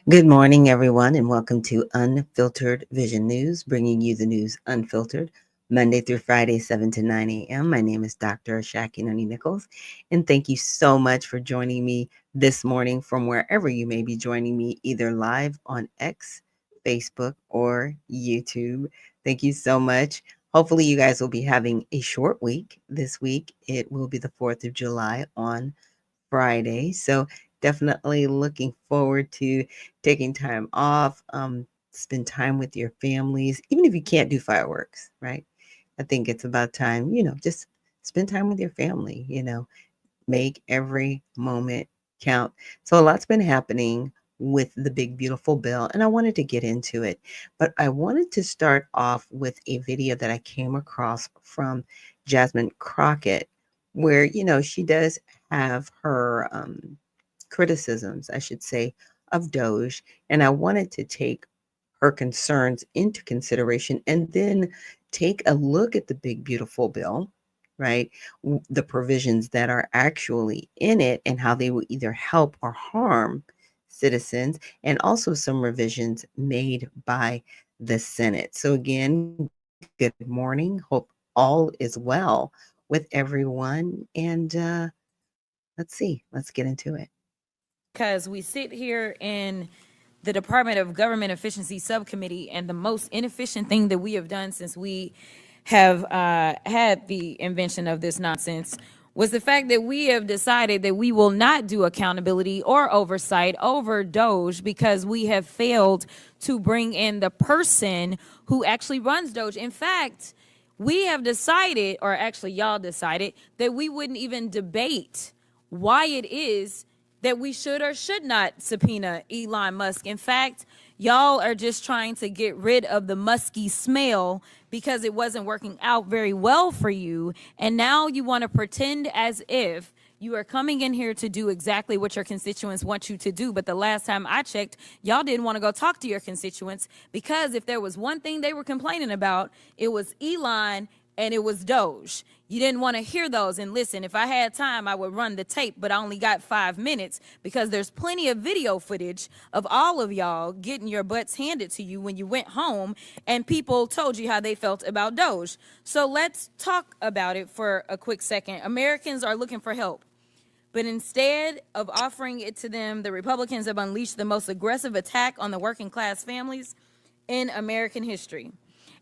Good morning, everyone, and welcome to Unfiltered Vision News, bringing you the news unfiltered, Monday through Friday, 7 to 9 a.m. My name is Dr. Ashaki Noni Nichols, and thank you so much for joining me this morning from wherever you may be joining me, either live on X, Facebook, or YouTube. Thank you so much. Hopefully, you guys will be having a short week this week. It will be the 4th of July on Friday. So definitely looking forward to taking time off, spend time with your families, even if you can't do fireworks, right? I think it's about time, just spend time with your family, make every moment count. So a lot's been happening with the big beautiful bill, and I wanted to get into it, but I wanted to start off with a video that I came across from Jasmine Crockett, where she does have her criticisms, I should say, of Doge, and I wanted to take her concerns into consideration and then take a look at the big beautiful bill, right? The provisions that are actually in it and how they will either help or harm citizens, and also some revisions made by the Senate. So again, good morning. Hope all is well with everyone. And let's get into it. Because we sit here in the Department of Government Efficiency Subcommittee, and the most inefficient thing that we have done since we have had the invention of this nonsense was the fact that we have decided that we will not do accountability or oversight over Doge because we have failed to bring in the person who actually runs Doge. In fact, we have decided, or actually y'all decided, that we wouldn't even debate why it is that we should or should not subpoena Elon Musk. In fact, y'all are just trying to get rid of the musky smell because it wasn't working out very well for you. And now you want to pretend as if you are coming in here to do exactly what your constituents want you to do. But the last time I checked, y'all didn't want to go talk to your constituents, because if there was one thing they were complaining about, it was Elon and it was Doge. You didn't want to hear those. And listen, if I had time, I would run the tape, but I only got 5 minutes because there's plenty of video footage of all of y'all getting your butts handed to you when you went home and people told you how they felt about Doge. So let's talk about it for a quick second. Americans are looking for help. But instead of offering it to them, the Republicans have unleashed the most aggressive attack on the working class families in American history.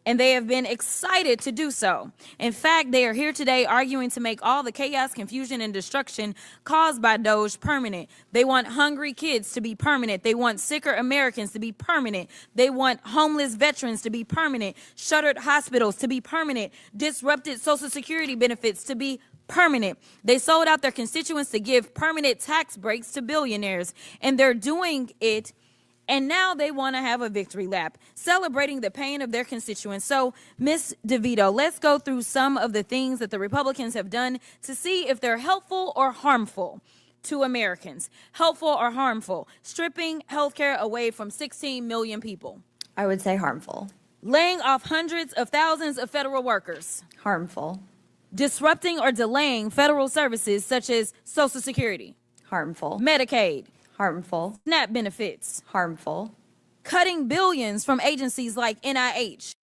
And they have been excited to do so. In fact, they are here today arguing to make all the chaos, confusion, and destruction caused by Doge permanent. They want hungry kids to be permanent. They want sicker Americans to be permanent. They want homeless veterans to be permanent, shuttered hospitals to be permanent, disrupted Social Security benefits to be permanent. They sold out their constituents to give permanent tax breaks to billionaires, and they're doing it. And now they want to have a victory lap, celebrating the pain of their constituents. So, Ms. DeVito, let's go through some of the things that the Republicans have done to see if they're helpful or harmful to Americans. Helpful or harmful? Stripping healthcare away from 16 million people. I would say harmful. Laying off hundreds of thousands of federal workers. Harmful. Disrupting or delaying federal services such as Social Security. Harmful. Medicaid. Harmful. SNAP benefits. Harmful. Cutting billions from agencies like NIH.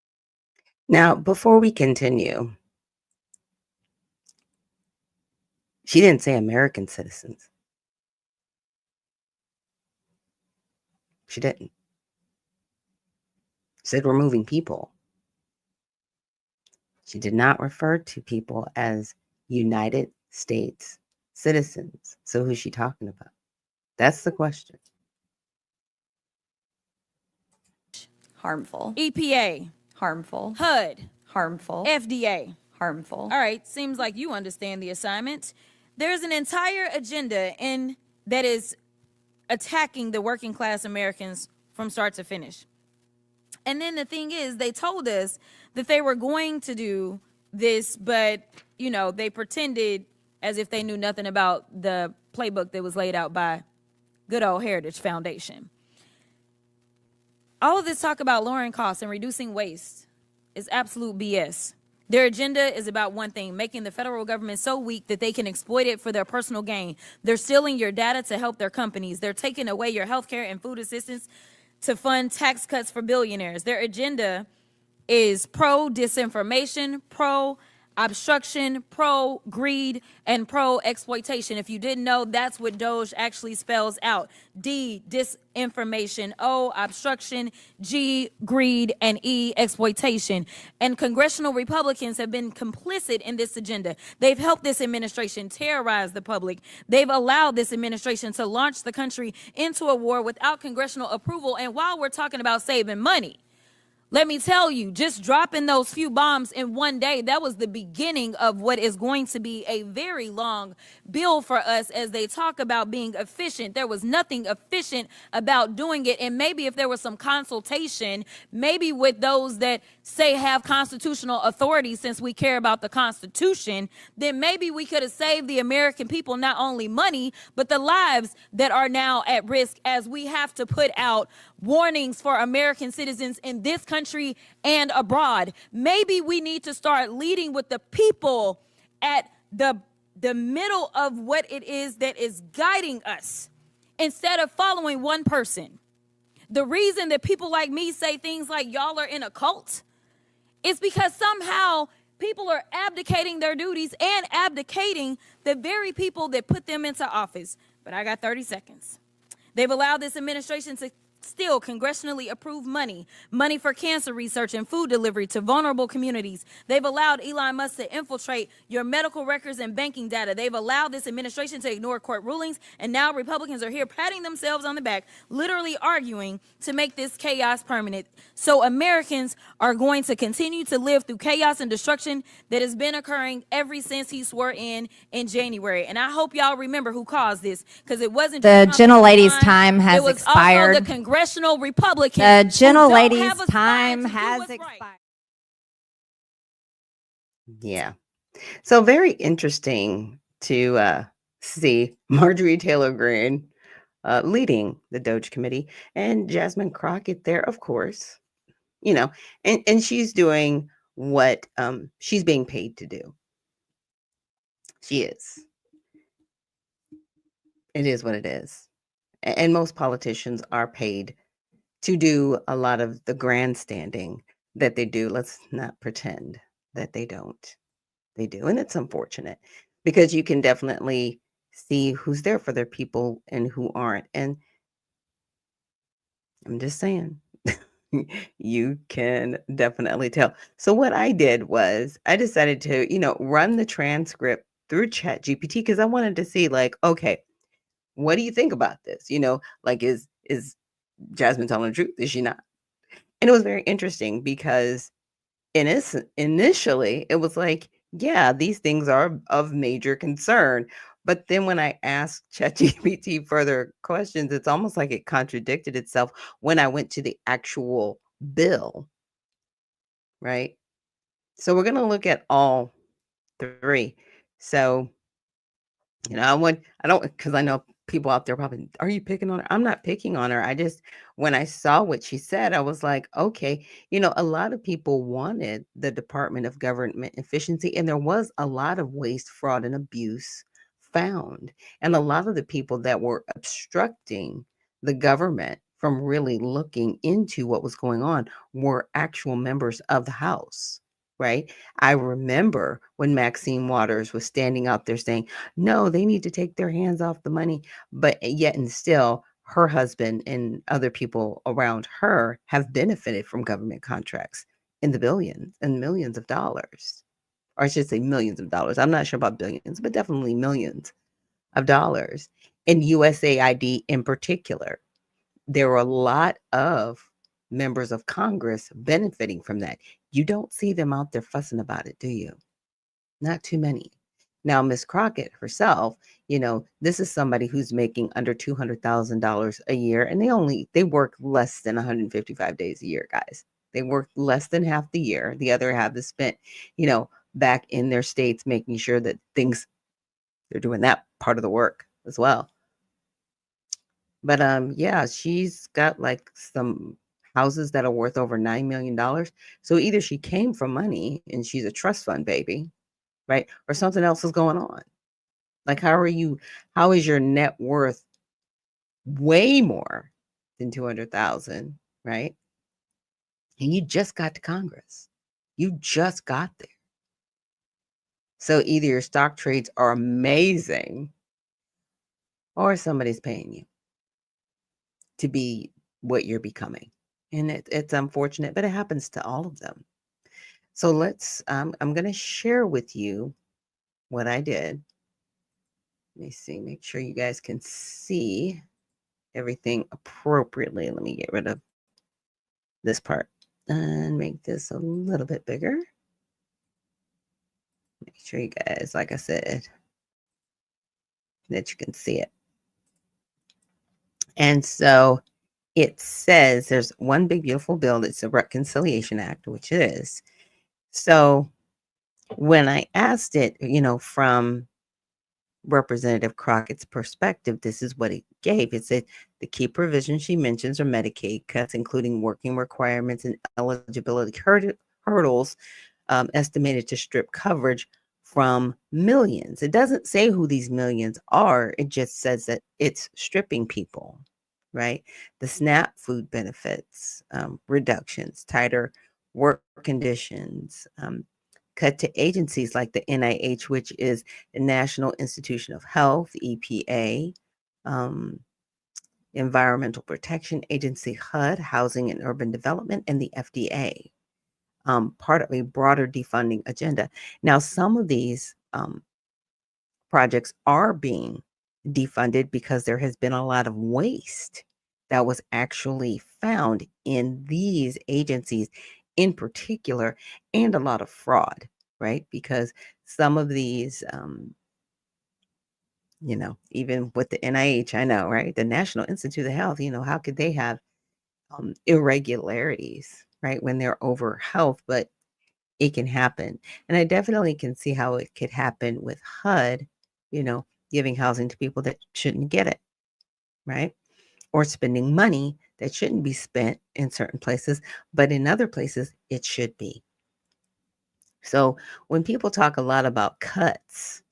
Now, before we continue, she didn't say American citizens. She didn't. She said removing people. She did not refer to people as United States citizens. So who's she talking about? That's the question. Harmful. EPA. Harmful. HUD. Harmful. FDA. Harmful. All right, seems like you understand the assignment. There's an entire agenda that is attacking the working class Americans from start to finish. And then the thing is, they told us that they were going to do this, but, they pretended as if they knew nothing about the playbook that was laid out by good old Heritage Foundation. All of this talk about lowering costs and reducing waste is absolute BS. Their agenda is about one thing: making the federal government so weak that they can exploit it for their personal gain. They're stealing your data to help their companies. They're taking away your health care and food assistance to fund tax cuts for billionaires. Their agenda is pro disinformation, pro obstruction, pro greed, and pro exploitation. If you didn't know, that's what Doge actually spells out: D, disinformation; O, obstruction; G, greed; and E, exploitation. And congressional Republicans have been complicit in this agenda. They've helped this administration terrorize the public. They've allowed this administration to launch the country into a war without congressional approval. And while we're talking about saving money, let me tell you, just dropping those few bombs in one day, that was the beginning of what is going to be a very long bill for us as they talk about being efficient. There was nothing efficient about doing it. And maybe if there was some consultation, maybe with those that say have constitutional authority, since we care about the Constitution, then maybe we could have saved the American people not only money, but the lives that are now at risk, as we have to put out warnings for American citizens in this country and abroad. Maybe we need to start leading with the people at the middle of what it is that is guiding us, instead of following one person. The reason that people like me say things like y'all are in a cult is because somehow people are abdicating their duties and abdicating the very people that put them into office. But I got 30 seconds. They've allowed this administration to steal congressionally approved money for cancer research and food delivery to vulnerable communities. They've allowed Elon Musk to infiltrate your medical records and banking data. They've allowed this administration to ignore court rulings, and now Republicans are here patting themselves on the back, literally arguing to make this chaos permanent. So Americans are going to continue to live through chaos and destruction that has been occurring ever since he swore in January. And I hope y'all remember who caused this, because it wasn't The just Trump gentlelady's line. time has It was expired. also the congressional Republicans. The who don't gentlelady's have a spine time to do has what's right. expired. Yeah. So very interesting to see Marjorie Taylor Greene leading the Doge Committee, and Jasmine Crockett there, of course, and she's doing what she's being paid to do. She is. It is what it is. And most politicians are paid to do a lot of the grandstanding that they do. Let's not pretend that they don't. They do. And it's unfortunate, because you can definitely see who's there for their people and who aren't. And I'm just saying, you can definitely tell. So what I did was I decided to, run the transcript through ChatGPT, because I wanted to see, like, okay, what do you think about this? Like, is Jasmine telling the truth? Is she not? And it was very interesting, because initially it was like, yeah, these things are of major concern. But then when I asked ChatGPT further questions, it's almost like it contradicted itself when I went to the actual bill, right? So we're going to look at all three. So, because I know people out there probably, are you picking on her? I'm not picking on her. When I saw what she said, I was like, okay, a lot of people wanted the Department of Government Efficiency, and there was a lot of waste, fraud, and abuse found. And a lot of the people that were obstructing the government from really looking into what was going on were actual members of the House, right? I remember when Maxine Waters was standing out there saying, no, they need to take their hands off the money. But yet and still, her husband and other people around her have benefited from government contracts in the billions and millions of dollars. Or I should say millions of dollars. I'm not sure about billions, but definitely millions of dollars. And USAID in particular, there were a lot of members of Congress benefiting from that. You don't see them out there fussing about it, do you? Not too many. Now, Miss Crockett herself, this is somebody who's making under $200,000 a year, and they work less than 155 days a year, guys. They work less than half the year. The other half is spent, back in their states, making sure that they're doing that part of the work as well. But yeah, she's got like some houses that are worth over $9 million. So either she came from money and she's a trust fund baby, right? Or something else is going on. Like, how is your net worth way more than 200,000, right? And you just got to Congress. You just got there. So either your stock trades are amazing or somebody's paying you to be what you're becoming. And it's unfortunate, but it happens to all of them. So I'm going to share with you what I did. Let me see, make sure you guys can see everything appropriately. Let me get rid of this part and make this a little bit bigger. Make sure you guys, like I said, that you can see it. And so it says there's one big beautiful bill. It's a Reconciliation Act, which it is. So when I asked it, from Representative Crockett's perspective, this is what it gave. It said the key provisions she mentions are Medicaid cuts, including working requirements and eligibility hurdles, estimated to strip coverage from millions. It doesn't say who these millions are. It just says that it's stripping people, right? The SNAP food benefits, reductions, tighter work conditions, cut to agencies like the NIH, which is the National Institution of Health, EPA, Environmental Protection Agency, HUD, Housing and Urban Development, and the FDA, part of a broader defunding agenda. Now, some of these projects are being defunded because there has been a lot of waste that was actually found in these agencies in particular, and a lot of fraud, right? Because some of these, even with the NIH, I know, right? The National Institute of Health, how could they have irregularities, right? When they're over health, but it can happen. And I definitely can see how it could happen with HUD, giving housing to people that shouldn't get it, right? Or spending money that shouldn't be spent in certain places, but in other places it should be. So when people talk a lot about cuts,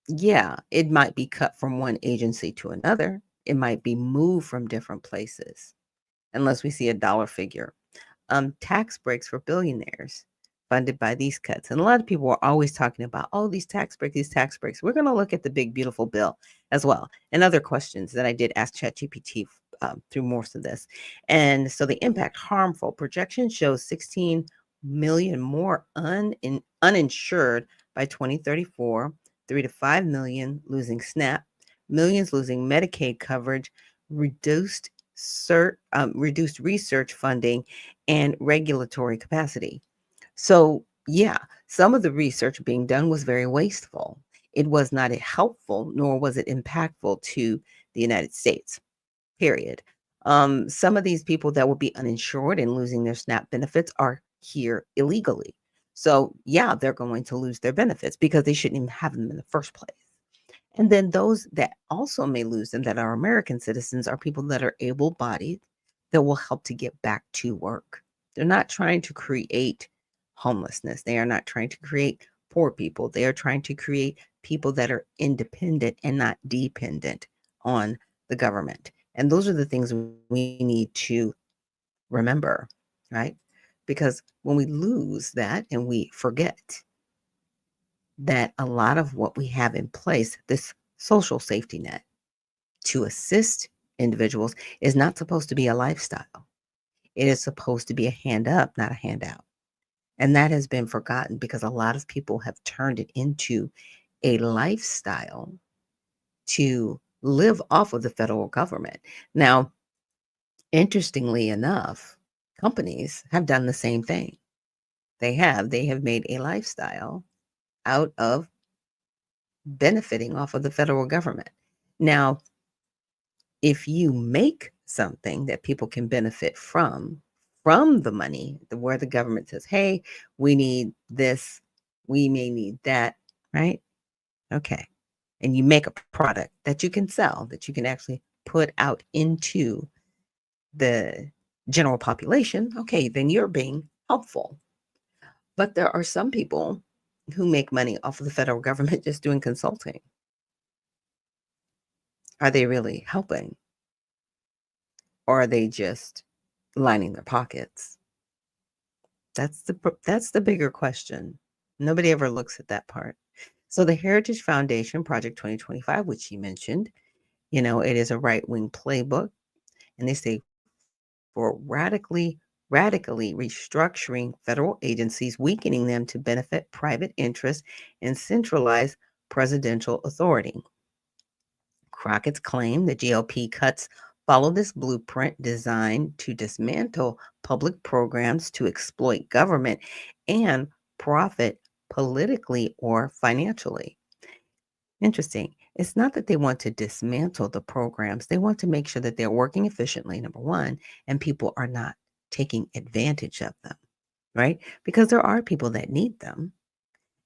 yeah, it might be cut from one agency to another. It might be moved from different places, unless we see a dollar figure. Tax breaks for billionaires funded by these cuts. And a lot of people are always talking about, oh, these tax breaks, these tax breaks. We're going to look at the big, beautiful bill as well. And other questions that I did ask ChatGPT through most of this. And so the impact harmful projection shows 16 million more uninsured by 2034, 3 to 5 million losing SNAP, millions losing Medicaid coverage, reduced reduced research funding, and regulatory capacity. So, yeah, some of the research being done was very wasteful. It was not helpful, nor was it impactful to the United States, period. Some of these people that will be uninsured and losing their SNAP benefits are here illegally. So, yeah, they're going to lose their benefits because they shouldn't even have them in the first place. And then those that also may lose them that are American citizens are people that are able-bodied that will help to get back to work. They're not trying to create homelessness. They are not trying to create poor people. They are trying to create people that are independent and not dependent on the government. And those are the things we need to remember, right? Because when we lose that and we forget that a lot of what we have in place, this social safety net to assist individuals, is not supposed to be a lifestyle. It is supposed to be a hand up, not a handout. And that has been forgotten because a lot of people have turned it into a lifestyle to live off of the federal government. Now, interestingly enough, companies have done the same thing. They have made a lifestyle out of benefiting off of the federal government. Now, if you make something that people can benefit from the money, where the government says, hey, we need this, we may need that, right? Okay. And you make a product that you can sell, that you can actually put out into the general population, okay, then you're being helpful. But there are some people who make money off of the federal government just doing consulting. Are they really helping? Or are they just lining their pockets? That's the bigger question. Nobody ever looks at that part. So the Heritage Foundation Project 2025, which you mentioned, it is a right-wing playbook, and they say for radically restructuring federal agencies, weakening them to benefit private interests and centralize presidential authority. Crockett's claim the GOP cuts follow this blueprint designed to dismantle public programs to exploit government and profit politically or financially. Interesting. It's not that they want to dismantle the programs. They want to make sure that they're working efficiently, number one, and people are not taking advantage of them, right? Because there are people that need them,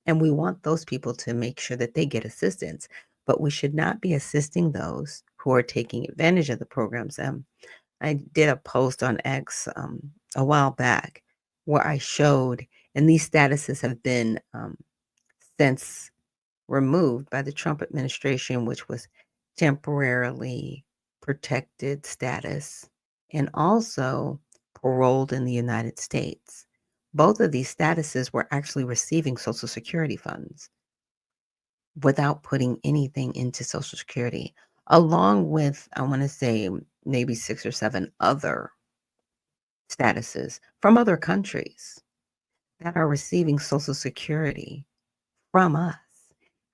and we want those people to make sure that they get assistance. But we should not be assisting those who are taking advantage of the programs. I did a post on X a while back where I showed, and these statuses have been since removed by the Trump administration, which was temporarily protected status and also paroled in the United States. Both of these statuses were actually receiving Social Security funds without putting anything into Social Security, along with, I want to say, maybe 6 or 7 other statuses from other countries that are receiving Social Security from us.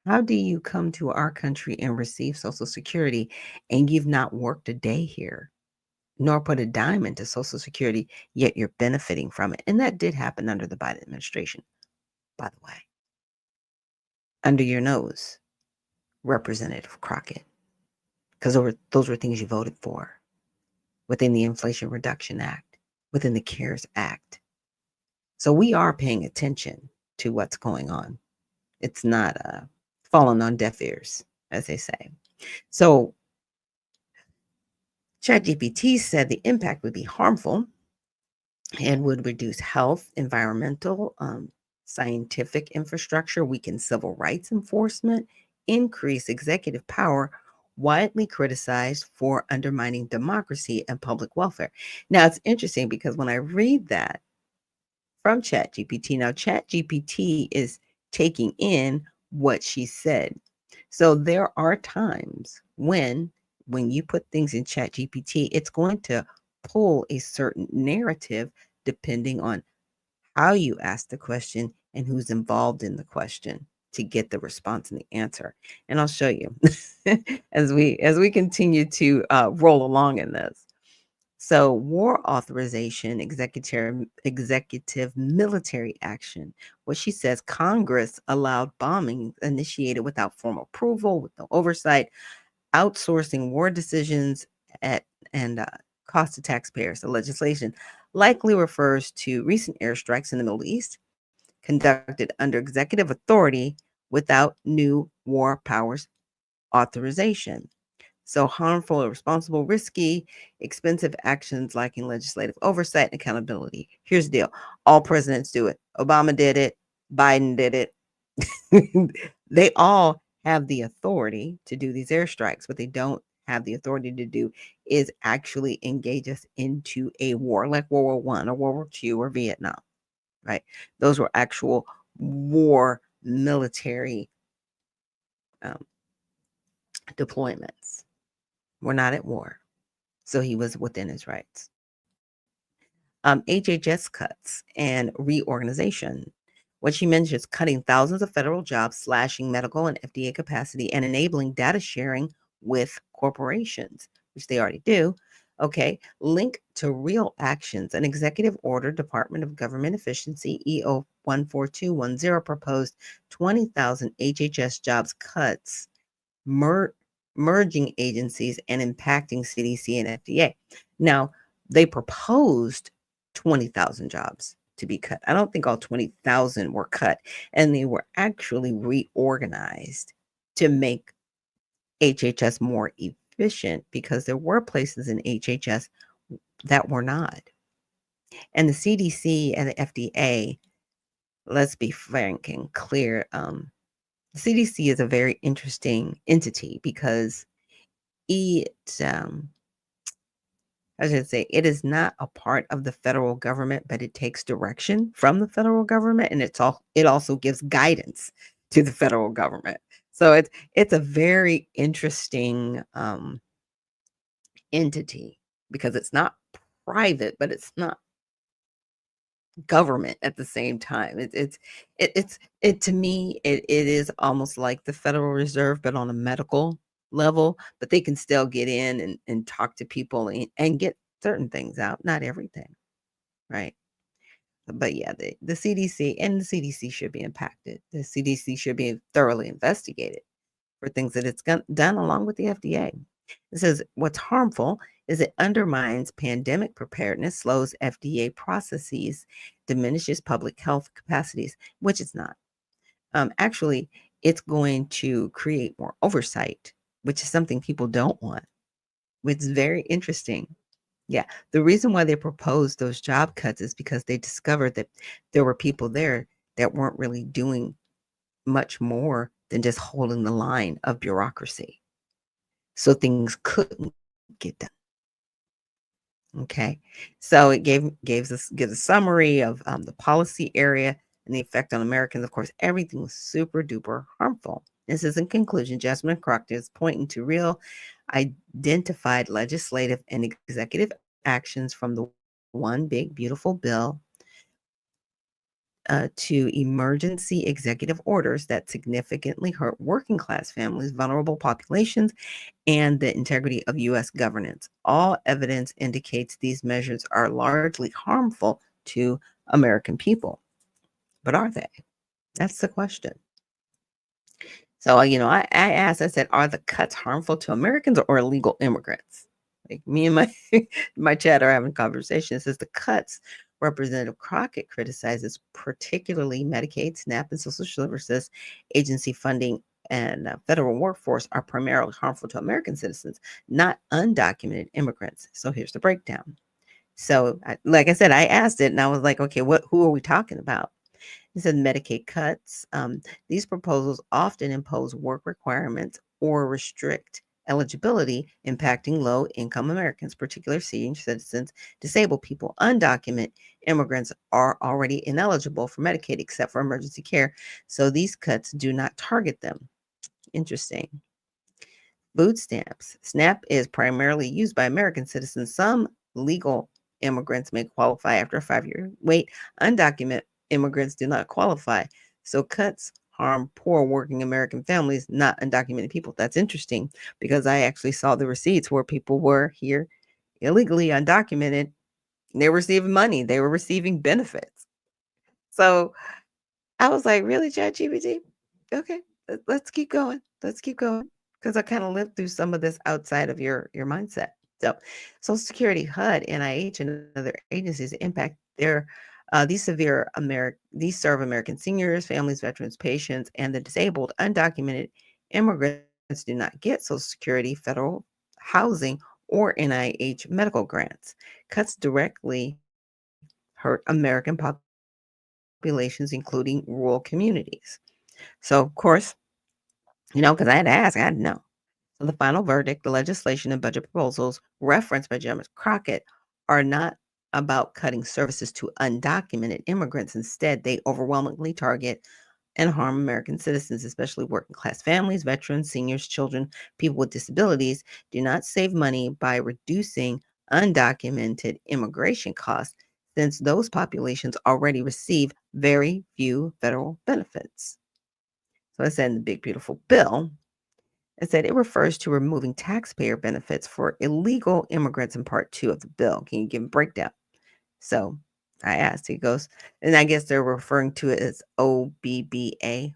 How do you come to our country and receive Social Security and you've not worked a day here, nor put a dime into Social Security, yet you're benefiting from it? And that did happen under the Biden administration, by the way. Under your nose, Representative Crockett, because those were things you voted for within the Inflation Reduction Act, within the CARES Act. So we are paying attention to what's going on. It's not falling on deaf ears, as they say. So ChatGPT said the impact would be harmful and would reduce health, environmental, scientific infrastructure, weaken civil rights enforcement, increase executive power, widely criticized for undermining democracy and public welfare. Now, it's interesting because when I read that from ChatGPT, now ChatGPT is taking in what she said. So there are times when you put things in ChatGPT, it's going to pull a certain narrative depending on how you ask the question and who's involved in the question to get the response and the answer. And I'll show you as we continue to roll along in this. So, war authorization, executive military action. What she says, Congress allowed bombings initiated without formal approval, with no oversight, outsourcing war decisions at and cost to taxpayers. The legislation likely refers to recent airstrikes in the Middle East conducted under executive authority without new war powers authorization. So harmful, irresponsible, risky, expensive actions lacking legislative oversight and accountability. Here's the deal. All presidents do it. Obama did it. Biden did it. They all have the authority to do these airstrikes. What they don't have the authority to do is actually engage us into a war like World War I or World War II or Vietnam, right? Those were actual war military um, deployments. We're not at war. So he was within his rights. HHS cuts and reorganization. What she mentions is cutting thousands of federal jobs, slashing medical and FDA capacity, and enabling data sharing with corporations, which they already do. Okay, link to real actions. An executive order, Department of Government Efficiency, EO 14210, proposed 20,000 HHS jobs cuts, merging agencies and impacting CDC and FDA. Now, they proposed 20,000 jobs to be cut. I don't think all 20,000 were cut, and they were actually reorganized to make HHS more efficient because there were places in HHS that were not. And the CDC and the FDA, let's be frank and clear, the CDC is a very interesting entity because it, I should say, it is not a part of the federal government, but it takes direction from the federal government, and it also gives guidance to the federal government. So it's a very interesting entity because it's not private, but it's not government at the same time. It to me it is almost like the Federal Reserve, but on a medical level. But they can still get in and talk to people and get certain things out, not everything, right? But yeah, the CDC and the CDC should be impacted. The CDC should be thoroughly investigated for things that it's done along with the FDA. It says what's harmful is it undermines pandemic preparedness, slows FDA processes, diminishes public health capacities, which it's not. Actually, it's going to create more oversight, which is something people don't want, which is very interesting. Yeah, the reason why they proposed those job cuts is because they discovered that there were people there that weren't really doing much more than just holding the line of bureaucracy. So things couldn't get done. Okay, so it gives a summary of the policy area and the effect on Americans. Of course, everything was super duper harmful. This is in conclusion. Jasmine Crockett is pointing to real identified legislative and executive actions from the one big beautiful bill to emergency executive orders that significantly hurt working class families, vulnerable populations, and the integrity of U.S. governance. All evidence indicates these measures are largely harmful to American people. But are they? That's the question. So, I asked, I said, are the cuts harmful to Americans or illegal immigrants? Like me and my my chat are having a conversation. It says the cuts Representative Crockett criticizes, particularly Medicaid, SNAP, and Social Services agency funding and federal workforce, are primarily harmful to American citizens, not undocumented immigrants. So here's the breakdown. So, like I said, I asked it and I was like, okay, who are we talking about? It said Medicaid cuts. These proposals often impose work requirements or restrict eligibility, impacting low income Americans, particularly senior citizens, disabled people. Undocumented immigrants are already ineligible for Medicaid except for emergency care. So these cuts do not target them. Interesting. Food stamps. SNAP is primarily used by American citizens. Some legal immigrants may qualify after a 5-year wait. Undocumented immigrants do not qualify. So cuts harm poor working American families, not undocumented people. That's interesting because I actually saw the receipts where people were here illegally undocumented. They were receiving money. They were receiving benefits. So I was like, really, ChatGPT? Okay, let's keep going. Let's keep going because I kind of lived through some of this outside of your mindset. So, Social Security, HUD, NIH, and other agencies impact their these serve American seniors, families, veterans, patients, and the disabled. Undocumented immigrants do not get Social Security, federal housing, or NIH medical grants. Cuts directly hurt American populations, including rural communities. So, of course, because I had to ask, I had to know. So the final verdict, the legislation and budget proposals referenced by Judge Crockett are not about cutting services to undocumented immigrants. Instead, they overwhelmingly target and harm American citizens, especially working class families, veterans, seniors, children, people with disabilities. Do not save money by reducing undocumented immigration costs, since those populations already receive very few federal benefits. So it said in the big beautiful bill, it said it refers to removing taxpayer benefits for illegal immigrants in part two of the bill. Can you give a breakdown? So I asked, he goes, and I guess they're referring to it as OBBA,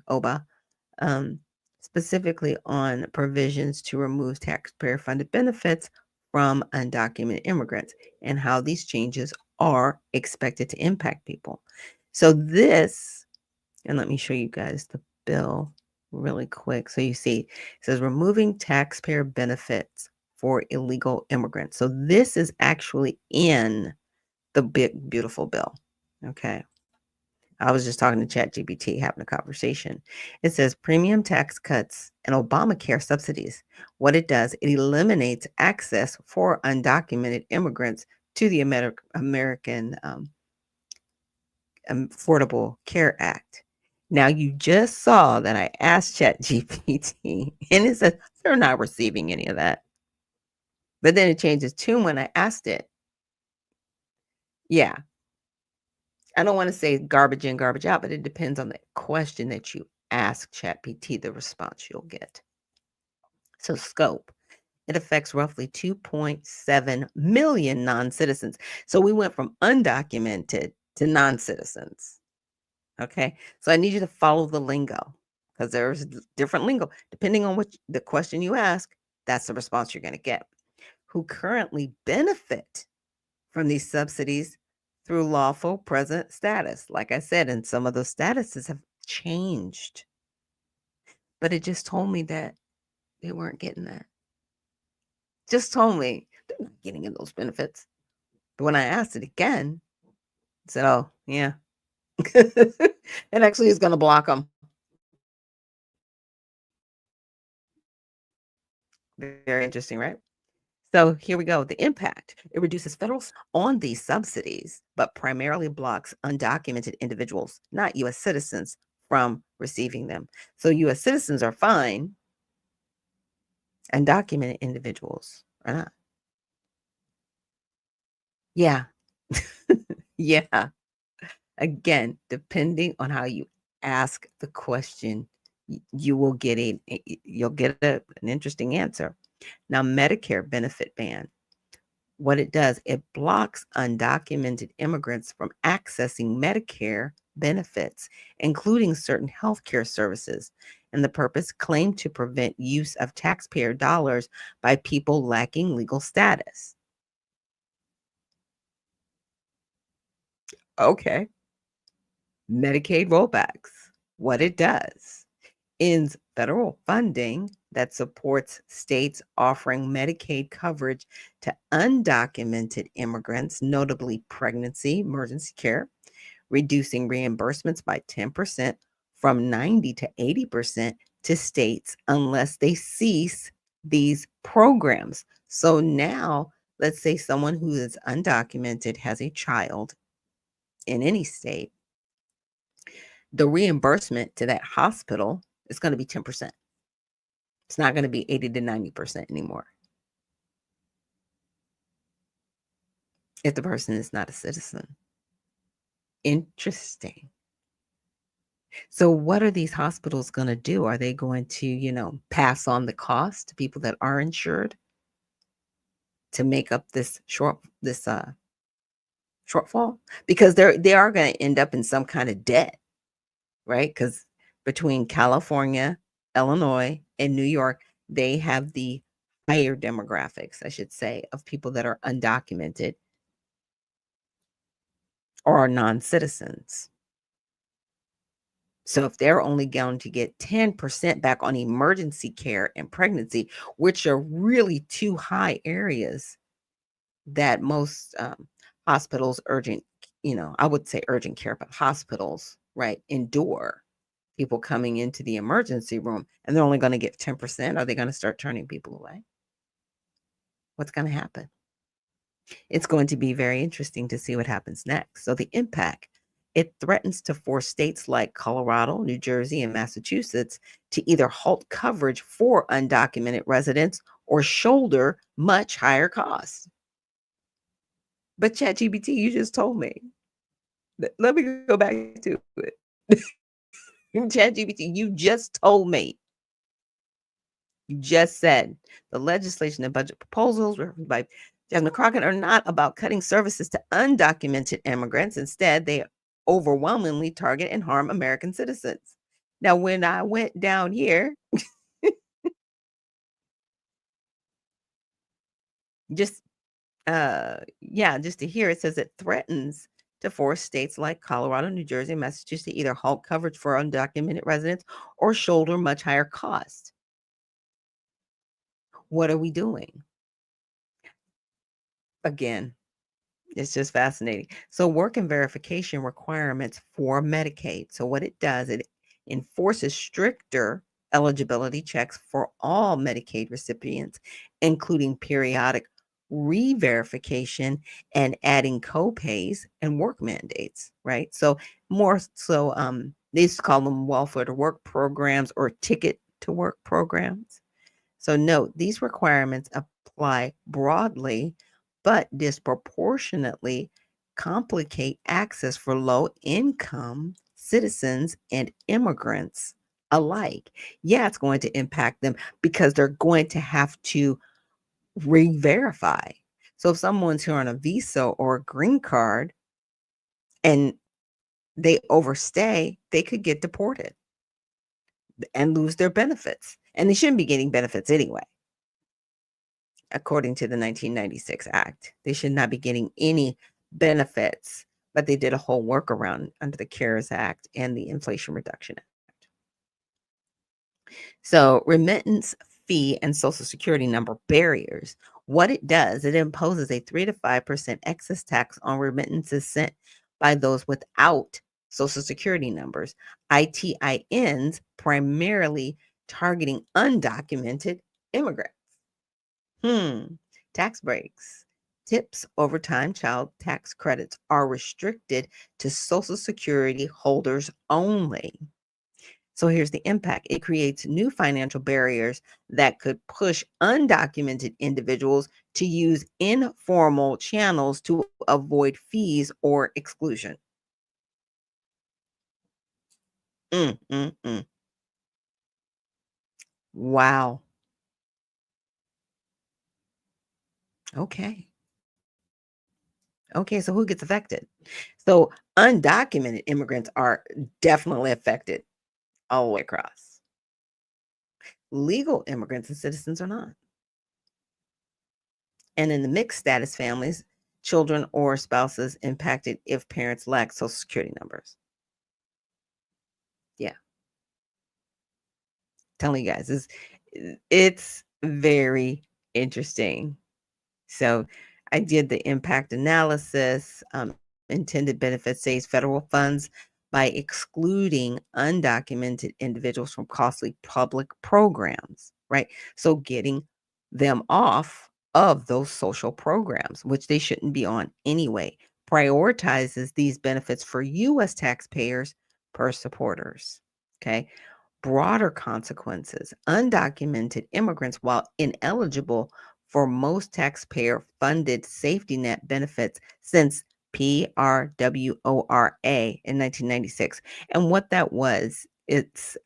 um, specifically on provisions to remove taxpayer funded benefits from undocumented immigrants and how these changes are expected to impact people. So this, and let me show you guys the bill really quick. So you see, it says removing taxpayer benefits for illegal immigrants. So this is actually in the big, beautiful bill. Okay. I was just talking to ChatGPT, having a conversation. It says premium tax cuts and Obamacare subsidies. What it does, it eliminates access for undocumented immigrants to the American Affordable Care Act. Now, you just saw that I asked ChatGPT, and it says they're not receiving any of that. But then it changes tune when I asked it. Yeah, I don't want to say garbage in, garbage out, but it depends on the question that you ask ChatGPT, the response you'll get. So, scope. It affects roughly 2.7 million non-citizens. So we went from undocumented to non-citizens. Okay. So I need you to follow the lingo because there's different lingo. Depending on what the question you ask, that's the response you're going to get. Who currently benefit from these subsidies through lawful present status. Like I said, and some of those statuses have changed. But it just told me that they weren't getting that. Just told me they're not getting those benefits. But when I asked it again, it said, oh, yeah. It actually is going to block them. Very interesting, right? So here we go. The impact. It reduces federal on these subsidies, but primarily blocks undocumented individuals, not U.S. citizens, from receiving them. So U.S. citizens are fine. Undocumented individuals are not. Yeah. Yeah. Again, depending on how you ask the question, you will get an interesting answer. Now, Medicare benefit ban. What it does, it blocks undocumented immigrants from accessing Medicare benefits, including certain healthcare services. And the purpose claimed to prevent use of taxpayer dollars by people lacking legal status. Okay. Medicaid rollbacks. What it does, ends federal funding that supports states offering Medicaid coverage to undocumented immigrants, notably pregnancy, emergency care, reducing reimbursements by 10% from 90 to 80% to states unless they cease these programs. So now, let's say someone who is undocumented has a child in any state, the reimbursement to that hospital is going to be 10%. It's not going to be 80 to 90% anymore if the person is not a citizen. Interesting. So what are these hospitals going to do? Are they going to, pass on the cost to people that are insured to make up this shortfall? Because they are going to end up in some kind of debt, right? Because between California, Illinois, and New York, they have the higher demographics, I should say, of people that are undocumented or are non-citizens. So if they're only going to get 10% back on emergency care and pregnancy, which are really two high areas that most hospitals I would say urgent care, but hospitals, right, endure people coming into the emergency room, and they're only going to get 10%. Are they going to start turning people away? What's going to happen? It's going to be very interesting to see what happens next. So the impact, it threatens to force states like Colorado, New Jersey, and Massachusetts to either halt coverage for undocumented residents or shoulder much higher costs. But ChatGPT, you just told me. Let me go back to it. ChatGPT, you just told me. You just said the legislation and budget proposals by Jasmine Crockett are not about cutting services to undocumented immigrants. Instead, they overwhelmingly target and harm American citizens. Now, when I went down here, just just to hear, it says it threatens to force states like Colorado, New Jersey, and Massachusetts to either halt coverage for undocumented residents or shoulder much higher costs. What are we doing? Again, it's just fascinating. So, work and verification requirements for Medicaid. So, what it does, it enforces stricter eligibility checks for all Medicaid recipients, including periodic re-verification and adding co-pays and work mandates, right? So, more so, they used to call them welfare to work programs or ticket to work programs. So note, these requirements apply broadly, but disproportionately complicate access for low income citizens and immigrants alike. Yeah, it's going to impact them because they're going to have to re-verify. So if someone's here on a visa or a green card and they overstay, they could get deported and lose their benefits. And they shouldn't be getting benefits anyway. According to the 1996 Act. They should not be getting any benefits, but they did a whole workaround under the CARES Act and the Inflation Reduction Act. So, remittance fee and Social Security number barriers. What it does, it imposes a 3 to 5% excess tax on remittances sent by those without Social Security numbers, ITINs, primarily targeting undocumented immigrants. Tax breaks. Tips, overtime, child tax credits are restricted to Social Security holders only. So here's the impact. It creates new financial barriers that could push undocumented individuals to use informal channels to avoid fees or exclusion. Mm, mm, mm. Wow. Okay. Okay, so who gets affected? So undocumented immigrants are definitely affected all the way across. Legal immigrants and citizens are not. And in the mixed status families, children or spouses impacted if parents lack Social Security numbers. Yeah, telling you guys, it's very interesting. So I did the impact analysis. Intended benefits saves federal funds by excluding undocumented individuals from costly public programs, right? So getting them off of those social programs, which they shouldn't be on anyway, prioritizes these benefits for U.S. taxpayers per supporters. Okay. Broader consequences. Undocumented immigrants, while ineligible for most taxpayer funded safety net benefits since PRWORA in 1996. And what that was, it's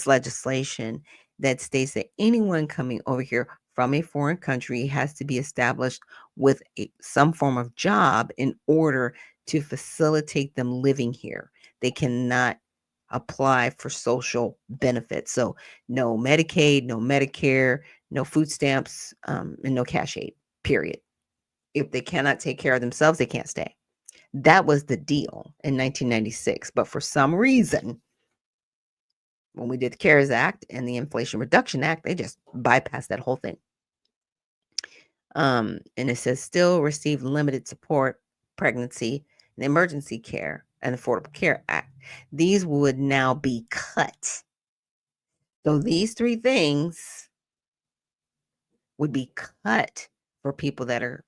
legislation that states that anyone coming over here from a foreign country has to be established with some form of job in order to facilitate them living here. They cannot apply for social benefits. So no Medicaid, no Medicare, no food stamps, and no cash aid, period. If they cannot take care of themselves, they can't stay. That was the deal in 1996. But for some reason, when we did the CARES Act and the Inflation Reduction Act, they just bypassed that whole thing. And it says still receive limited support, pregnancy, and emergency care, and Affordable Care Act. These would now be cut. So these three things would be cut for people that are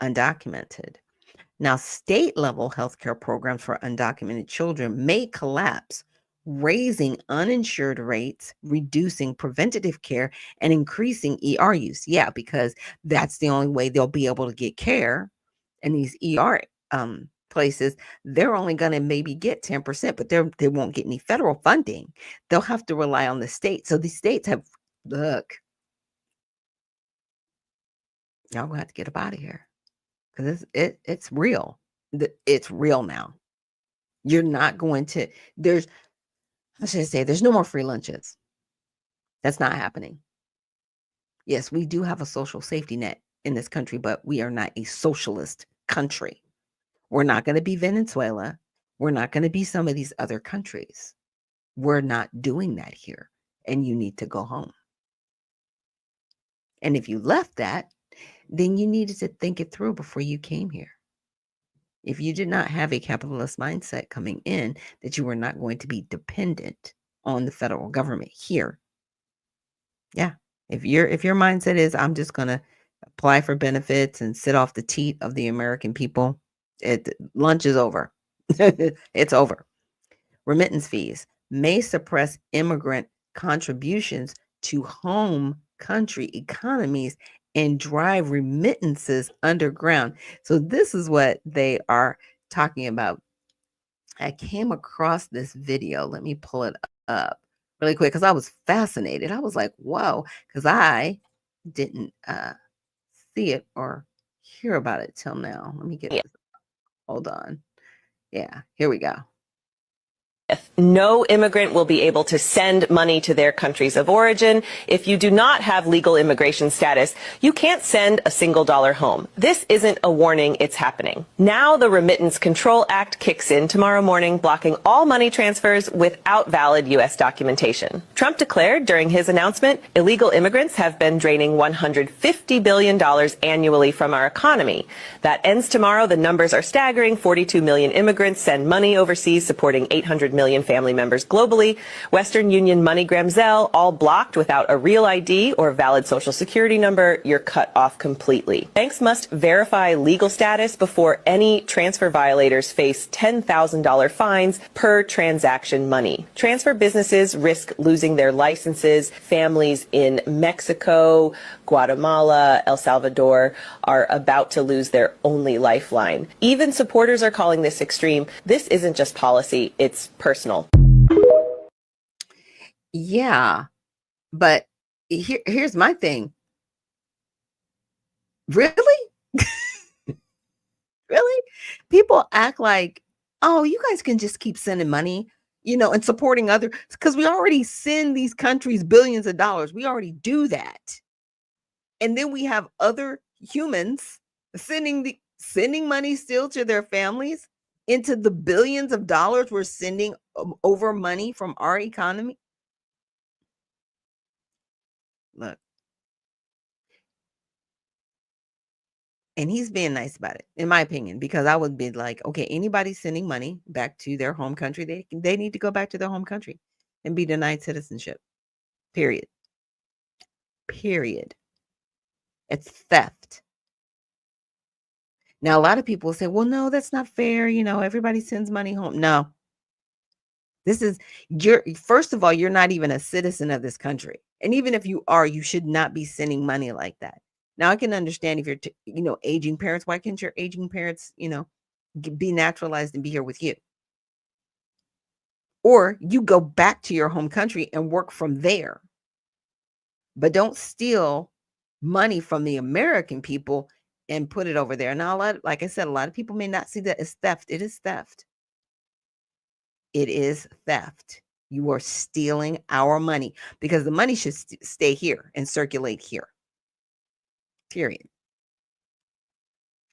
undocumented. Now, state level healthcare programs for undocumented children may collapse, raising uninsured rates, reducing preventative care, and increasing ER use. Yeah, because that's the only way they'll be able to get care. And these ER places, they're only going to maybe get 10%, but they won't get any federal funding. They'll have to rely on the state. So these states have, look, y'all gonna have to get up out of here because it's real. It's real now. You're not going to, there's, I should say, there's no more free lunches. That's not happening. Yes, we do have a social safety net in this country, but we are not a socialist country. We're not going to be Venezuela. We're not going to be some of these other countries. We're not doing that here, and you need to go home. And if you left that, then you needed to think it through before you came here. If you did not have a capitalist mindset coming in, that you were not going to be dependent on the federal government here. Yeah. If your mindset is I'm just gonna apply for benefits and sit off the teat of the American people, lunch is over. It's over. Remittance fees may suppress immigrant contributions to home country economies and drive remittances underground. So this is what they are talking about. I came across this video. Let me pull it up really quick because I was fascinated. I was like, whoa, because I didn't see it or hear about it till now. Let me get this. Hold on. Yeah, here we go. No immigrant will be able to send money to their countries of origin. If you do not have legal immigration status, you can't send a single dollar home. This isn't a warning, it's happening. Now the Remittance Control Act kicks in tomorrow morning, blocking all money transfers without valid U.S. documentation. Trump declared during his announcement, illegal immigrants have been draining $150 billion annually from our economy. That ends tomorrow. The numbers are staggering. 42 million immigrants send money overseas, supporting 800 million family members globally. Western Union, MoneyGram, Zelle, all blocked without a real ID or valid social security number. You're cut off completely. Banks must verify legal status before any transfer violators face $10,000 fines per transaction money. Transfer businesses risk losing their licenses. Families in Mexico, Guatemala, El Salvador are about to lose their only lifeline. Even supporters are calling this extreme. This isn't just policy, it's personal. Yeah, but here's my thing. Really? Really? People act like, oh, you guys can just keep sending money, and supporting other, because we already send these countries billions of dollars. We already do that. And then we have other humans sending money still to their families into the billions of dollars we're sending over money from our economy. Look, and he's being nice about it, in my opinion, because I would be like, okay, anybody sending money back to their home country, they need to go back to their home country and be denied citizenship. Period. Period. It's theft. Now, a lot of people say, well, no, that's not fair. Everybody sends money home. No, this is first of all, you're not even a citizen of this country. And even if you are, you should not be sending money like that. Now, I can understand if you're, aging parents. Why can't your aging parents, be naturalized and be here with you? Or you go back to your home country and work from there. But don't steal money from the American people and put it over there. Now, like I said, a lot of people may not see that as theft. It is theft. It is theft. You are stealing our money because the money should stay here and circulate here. Period.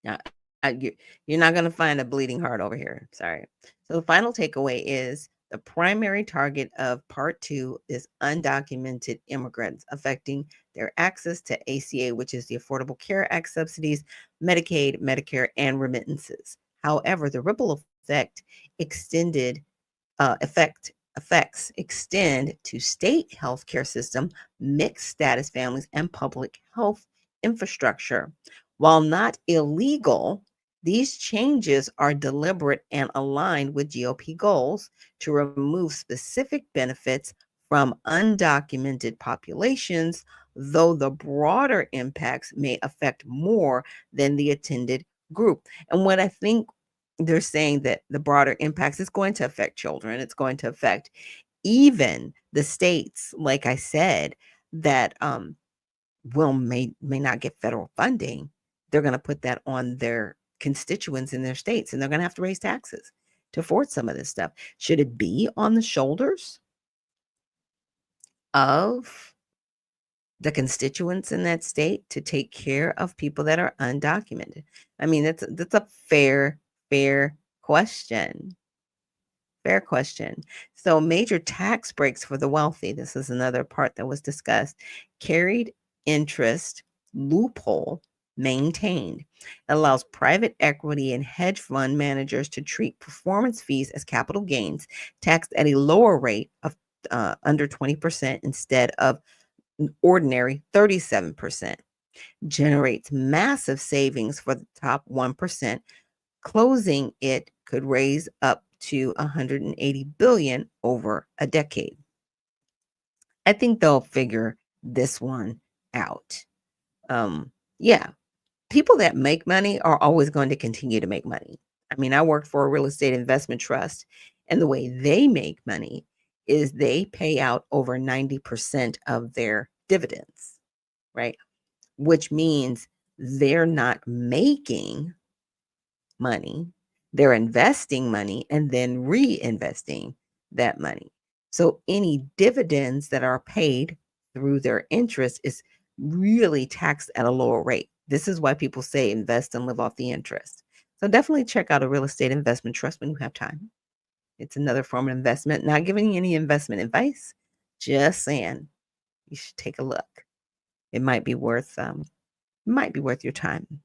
Now, you're not going to find a bleeding heart over here. Sorry. So the final takeaway is the primary target of Part 2 is undocumented immigrants, affecting their access to ACA, which is the Affordable Care Act subsidies, Medicaid, Medicare, and remittances. However, the ripple effect effects extend to state healthcare system, mixed status families, and public health infrastructure. While not illegal, these changes are deliberate and aligned with GOP goals to remove specific benefits from undocumented populations, though the broader impacts may affect more than the intended group. And what I think they're saying, that the broader impacts is going to affect children. It's going to affect even the states, like I said, that may not get federal funding. They're going to put that on their constituents in their states, and they're going to have to raise taxes to afford some of this stuff. Should it be on the shoulders of the constituents in that state to take care of people that are undocumented? I mean, that's a fair question. Fair question. So major tax breaks for the wealthy. This is another part that was discussed. Carried interest loophole maintained. It allows private equity and hedge fund managers to treat performance fees as capital gains, taxed at a lower rate of under 20% instead of ordinary 37%. Generates massive savings for the top 1%. Closing it could raise up to 180 billion over a decade. I think they'll figure this one out. Yeah, people that make money are always going to continue to make money. I mean, I work for a real estate investment trust, and the way they make money is they pay out over 90% of their dividends, right? Which means they're not making money, they're investing money and then reinvesting that money. So any dividends that are paid through their interest is really taxed at a lower rate. This is why people say invest and live off the interest. So definitely check out a real estate investment trust when you have time. It's another form of investment. Not giving any investment advice, just saying you should take a look. It might be worth your time.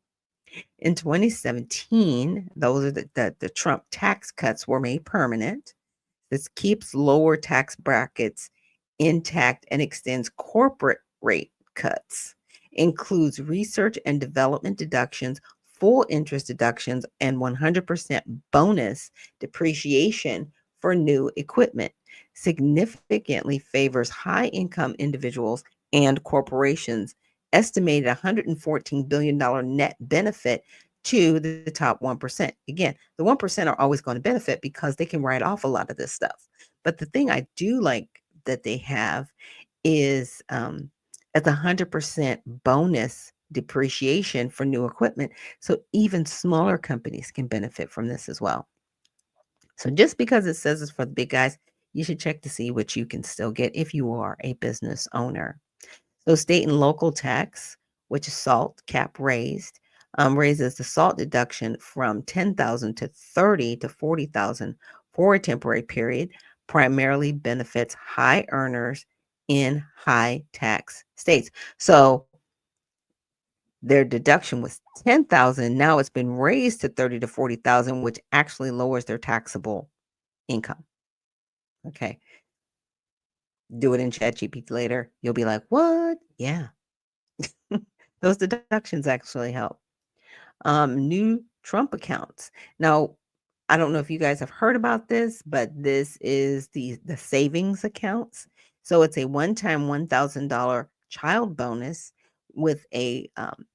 In 2017, those are the Trump tax cuts were made permanent. This keeps lower tax brackets intact and extends corporate rate cuts, includes research and development deductions, full interest deductions, and 100% bonus depreciation for new equipment, significantly favors high income individuals and corporations, estimated $114 billion net benefit to the top 1%. Again, the 1% are always going to benefit because they can write off a lot of this stuff. But the thing I do like that they have is at the 100% bonus depreciation for new equipment. So even smaller companies can benefit from this as well. So just because it says it's for the big guys, you should check to see what you can still get if you are a business owner. So state and local tax, which is SALT cap raised, raises the SALT deduction from 10,000 to 30 to 40,000 for a temporary period, primarily benefits high earners in high tax states. So their deduction was 10,000, now it's been raised to 30 to 40,000, which actually lowers their taxable income. Okay. Do it in ChatGPT later. You'll be like, "What?" Yeah. Those deductions actually help. New Trump accounts. Now, I don't know if you guys have heard about this, but this is the savings accounts. So it's a one-time $1,000 child bonus with a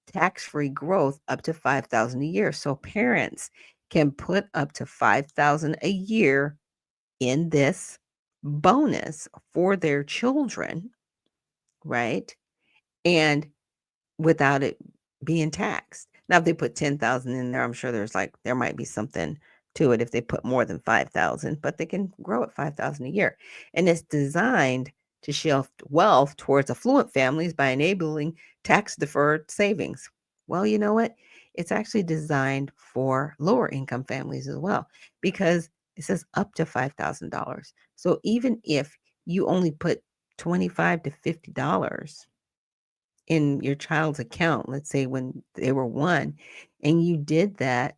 tax-free growth up to $5,000 a year. So parents can put up to $5,000 a year in this bonus for their children, right? And without it being taxed. Now, if they put 10,000 in there, I'm sure there might be something to it if they put more than 5,000, but they can grow at 5,000 a year. And it's designed to shift wealth towards affluent families by enabling tax deferred savings. Well, you know what? It's actually designed for lower income families as well, because it says up to $5,000. So even if you only put $25 to $50 in your child's account, let's say when they were 1, and you did that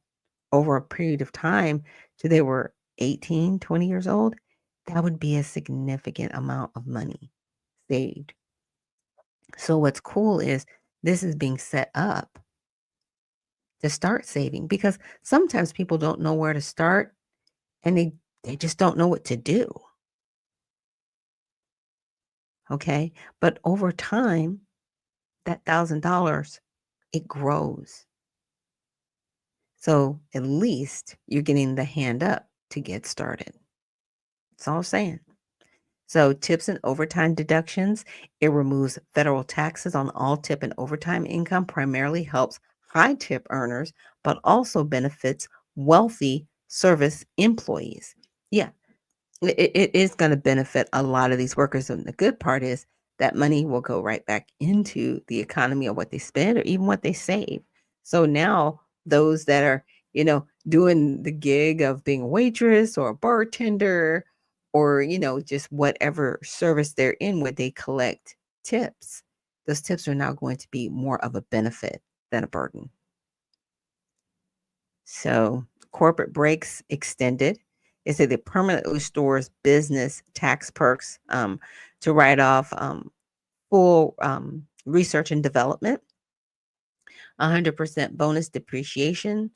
over a period of time till they were 18, 20 years old, that would be a significant amount of money saved. So what's cool is this is being set up to start saving, because sometimes people don't know where to start, and they just don't know what to do. Okay? But over time, that $1,000, it grows. So at least you're getting the hand up to get started. That's all I'm saying. So tips and overtime deductions, it removes federal taxes on all tip and overtime income, primarily helps high tip earners, but also benefits wealthy service employees. Yeah, it is going to benefit a lot of these workers. And the good part is that money will go right back into the economy, or what they spend or even what they save. So now those that are, doing the gig of being a waitress or a bartender, or, just whatever service they're in where they collect tips, those tips are now going to be more of a benefit than a burden. So corporate breaks extended. It said it permanently restores business tax perks to write off full research and development, 100% bonus depreciation,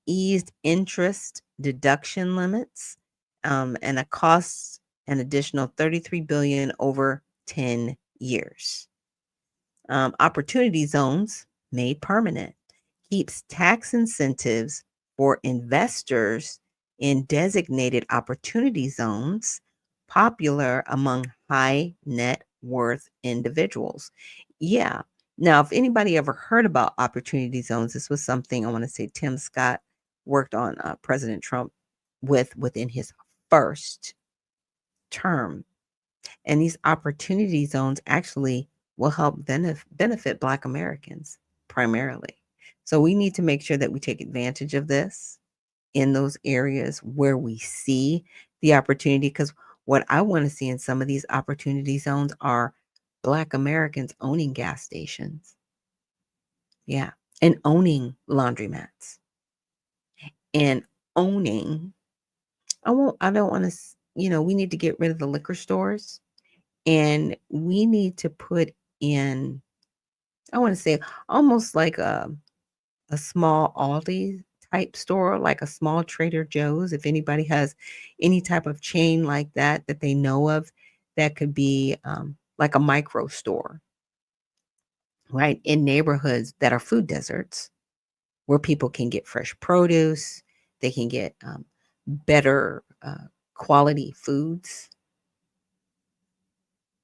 eased interest deduction limits, and a cost an additional $33 billion over 10 years. Opportunity zones made permanent keeps tax incentives for investors in designated opportunity zones popular among high net worth individuals. Yeah. Now, if anybody ever heard about opportunity zones, this was something I want to say Tim Scott worked on President Trump within his first term. And these opportunity zones actually will help benefit Black Americans primarily. So we need to make sure that we take advantage of this in those areas where we see the opportunity. Because what I want to see in some of these opportunity zones are Black Americans owning gas stations. Yeah. And owning laundromats and owning, I don't want to, we need to get rid of the liquor stores. And we need to put in, I want to say, almost like a small Aldi type store, like a small Trader Joe's. If anybody has any type of chain like that they know of, that could be like a micro store, right? In neighborhoods that are food deserts where people can get fresh produce, they can get better quality foods.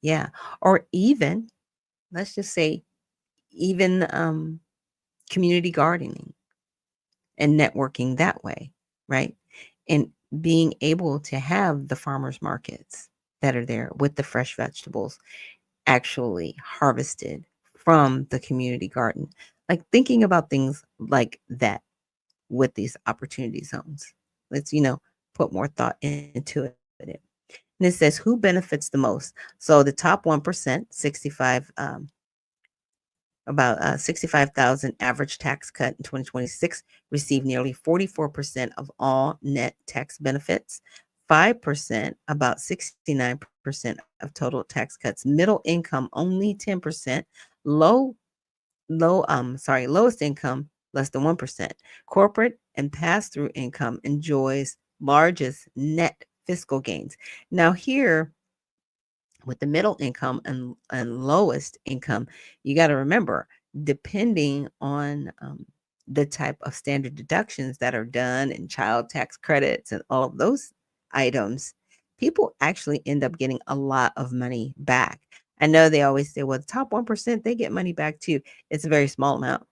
Yeah. Or even, let's just say, even community gardening and networking that way, right? And being able to have the farmers markets that are there with the fresh vegetables actually harvested from the community garden. Like thinking about things like that with these opportunity zones. Let's, put more thought into it. And it says who benefits the most. So the top 1%, 65 about 65,000 average tax cut in 2026 received nearly 44% of all net tax benefits. 5%, about 69% of total tax cuts. Middle income, only 10%. Lowest income, less than 1%. Corporate and pass-through income enjoys largest net fiscal gains. Now here, with the middle income and lowest income, you got to remember, depending on the type of standard deductions that are done and child tax credits and all of those items, people actually end up getting a lot of money back. I know they always say, well, the top 1%, they get money back too. It's a very small amount,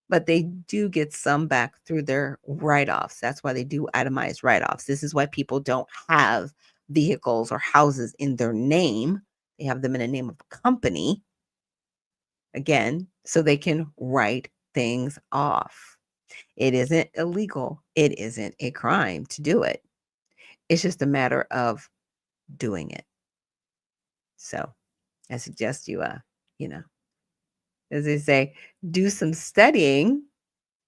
but they do get some back through their write-offs. That's why they do itemized write-offs. This is why people don't have vehicles or houses in their name. They have them in the name of a company, again, so they can write things off. It isn't illegal. It isn't a crime to do it. It's just a matter of doing it. So I suggest you, as they say, do some studying,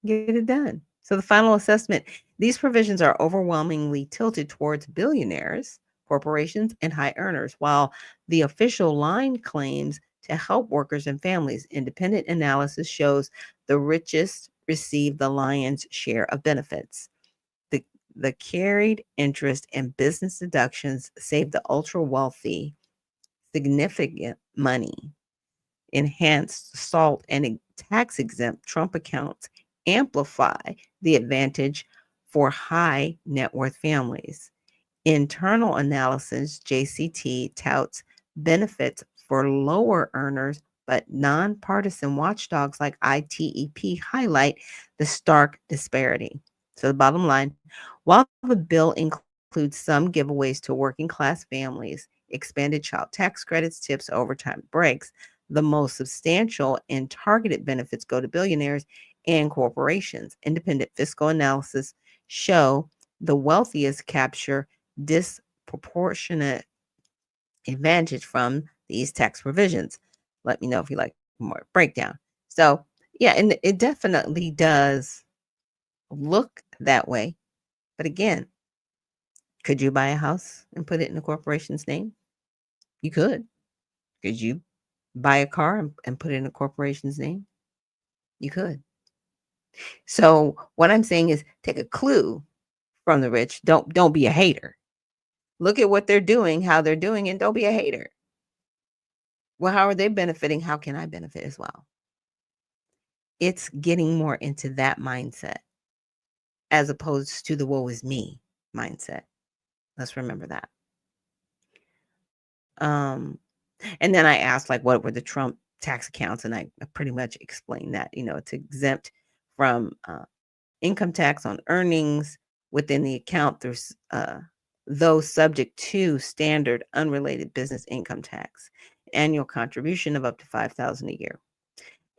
get it done. So the final assessment, these provisions are overwhelmingly tilted towards billionaires, corporations, and high earners, while the official line claims to help workers and families. Independent analysis shows the richest receive the lion's share of benefits. The carried interest and business deductions save the ultra wealthy significant money. Enhanced SALT and tax exempt Trump accounts amplify the advantage for high net worth families. Internal analysis, JCT, touts benefits for lower earners, but nonpartisan watchdogs like ITEP highlight the stark disparity. So the bottom line, while the bill includes some giveaways to working class families, expanded child tax credits, tips, overtime breaks, the most substantial and targeted benefits go to billionaires and corporations. Independent fiscal analysis show the wealthiest capture disproportionate advantage from these tax provisions. Let me know if you like more breakdown. So, yeah, and it definitely does look that way. But again, could you buy a house and put it in a corporation's name? You could. Could you buy a car and put it in a corporation's name? You could. So what I'm saying is take a clue from the rich. Don't be a hater. Look at what they're doing, how they're doing, and don't be a hater. Well, how are they benefiting? How can I benefit as well? It's getting more into that mindset as opposed to the woe is me mindset. Let's remember that. And then I asked, like, what were the Trump tax accounts? And I pretty much explained that, it's exempt from income tax on earnings within the account. There's those subject to standard unrelated business income tax, annual contribution of up to $5,000 a year.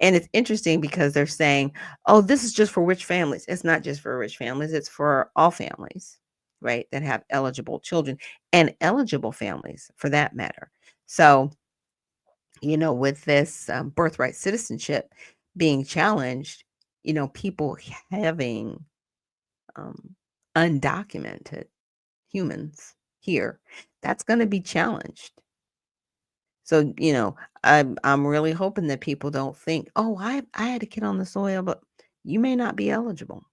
And it's interesting because they're saying, oh, this is just for rich families. It's not just for rich families. It's for all families, right, that have eligible children and eligible families for that matter. So, with this birthright citizenship being challenged, people having undocumented humans here, that's going to be challenged. So, I'm really hoping that people don't think, oh, I had a kid on the soil, but you may not be eligible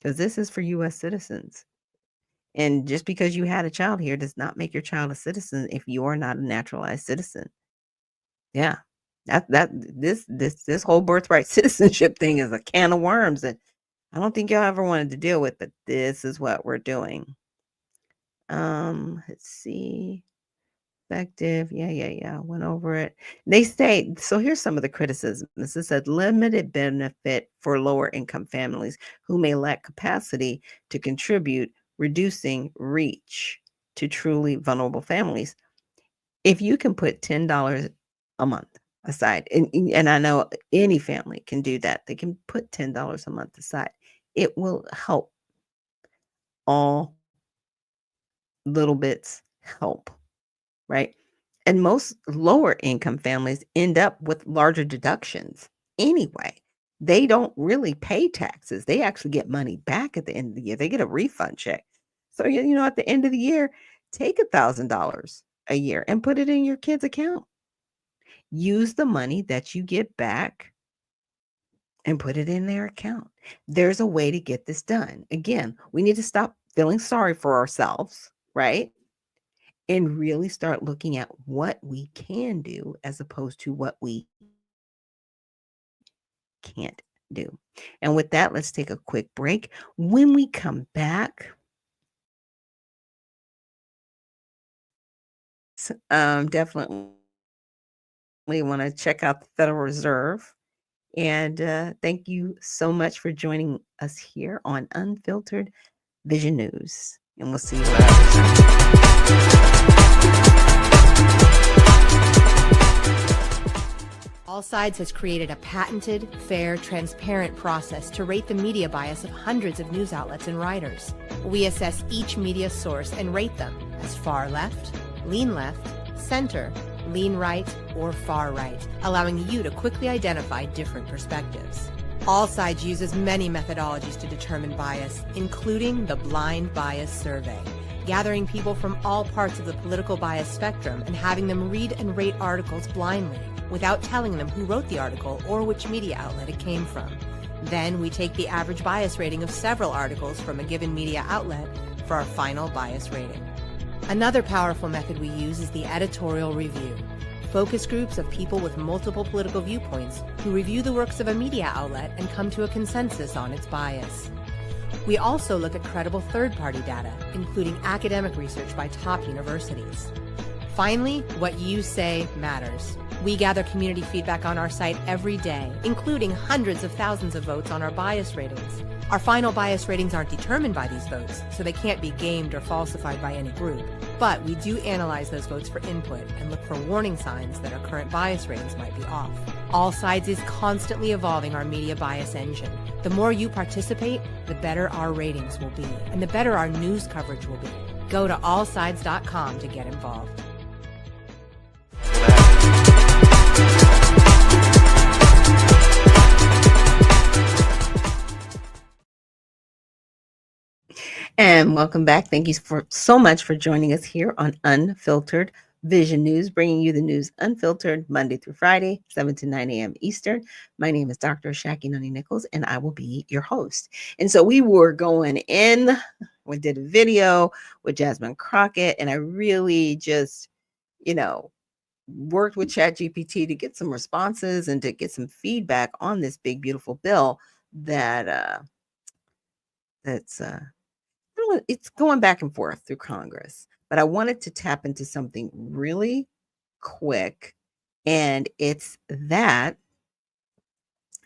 because this is for U.S. citizens. And just because you had a child here does not make your child a citizen if you are not a naturalized citizen. Yeah. This whole birthright citizenship thing is a can of worms that I don't think y'all ever wanted to deal with, but this is what we're doing. Let's see. Effective. Yeah. Went over it. They say, so here's some of the criticisms. It said limited benefit for lower income families who may lack capacity to contribute, reducing reach to truly vulnerable families. If you can put $10 a month aside, and I know any family can do that, they can put $10 a month aside. It will help. All little bits help, right? And most lower income families end up with larger deductions anyway. They don't really pay taxes. They actually get money back at the end of the year. They get a refund check. So, at the end of the year, take $1,000 a year and put it in your kid's account. Use the money that you get back and put it in their account. There's a way to get this done. Again, we need to stop feeling sorry for ourselves, right? And really start looking at what we can do as opposed to what we can't do. And with that, let's take a quick break. When we come back, definitely want to check out the Federal Reserve. And thank you so much for joining us here on Unfiltered Vision News. And we'll see you later. All Sides has created a patented, fair, transparent process to rate the media bias of hundreds of news outlets and writers. We assess each media source and rate them as far left, lean left, center, lean right, or far right, allowing you to quickly identify different perspectives. All Sides uses many methodologies to determine bias, including the Blind Bias Survey, gathering people from all parts of the political bias spectrum and having them read and rate articles blindly, without telling them who wrote the article or which media outlet it came from. Then we take the average bias rating of several articles from a given media outlet for our final bias rating. Another powerful method we use is the editorial review. Focus groups of people with multiple political viewpoints who review the works of a media outlet and come to a consensus on its bias. We also look at credible third-party data, including academic research by top universities. Finally, what you say matters. We gather community feedback on our site every day, including hundreds of thousands of votes on our bias ratings. Our final bias ratings aren't determined by these votes, so they can't be gamed or falsified by any group. But we do analyze those votes for input and look for warning signs that our current bias ratings might be off. All Sides is constantly evolving our media bias engine. The more you participate, the better our ratings will be, and the better our news coverage will be. Go to allsides.com to get involved. And welcome back. Thank you so much for joining us here on Unfiltered Vision News, bringing you the news unfiltered Monday through Friday, 7 to 9 a.m. Eastern. My name is Dr. Ashaki Noni Nichols, and I will be your host. And so we were going in, we did a video with Jasmine Crockett, and I really just, worked with ChatGPT to get some responses and to get some feedback on this big, beautiful bill that's it's going back and forth through Congress, but I wanted to tap into something really quick, and it's that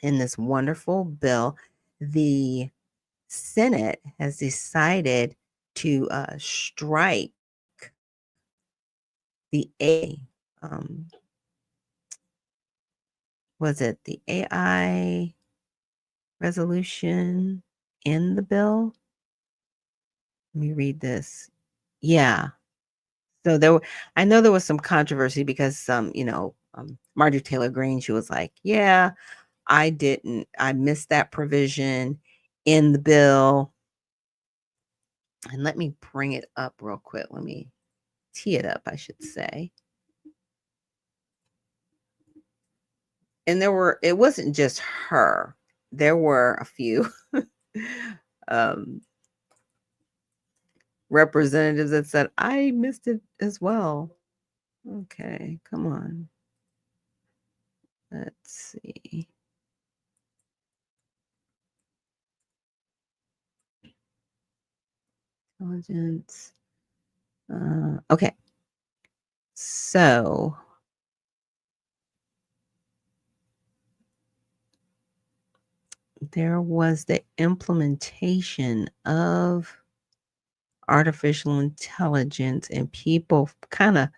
in this wonderful bill, the Senate has decided to strike the um, was it the AI resolution in the bill? Let me read this. Yeah. So I know there was some controversy because Marjorie Taylor Greene, she was like, yeah, I missed that provision in the bill. And let me bring it up real quick. Let me tee it up, I should say. And it wasn't just her. There were a few representatives that said, I missed it as well. Okay, come on. Let's see. Intelligence. Okay. So there was the implementation of artificial intelligence, and people kind of,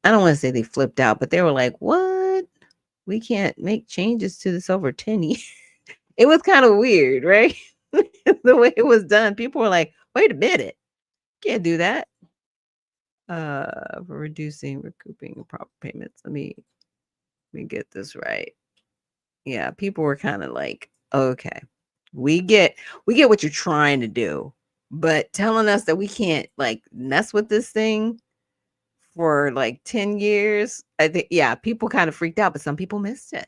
I don't want to say they flipped out, but they were like, what? We can't make changes to this over 10 years. It was kind of weird, right? The way it was done. People were like, wait a minute. Can't do that. For reducing, recouping improper payments. Let me get this right. Yeah, people were kind of like, okay, we get what you're trying to do, but telling us that we can't like mess with this thing for like 10 years, I think, yeah, people kind of freaked out, but some people missed it.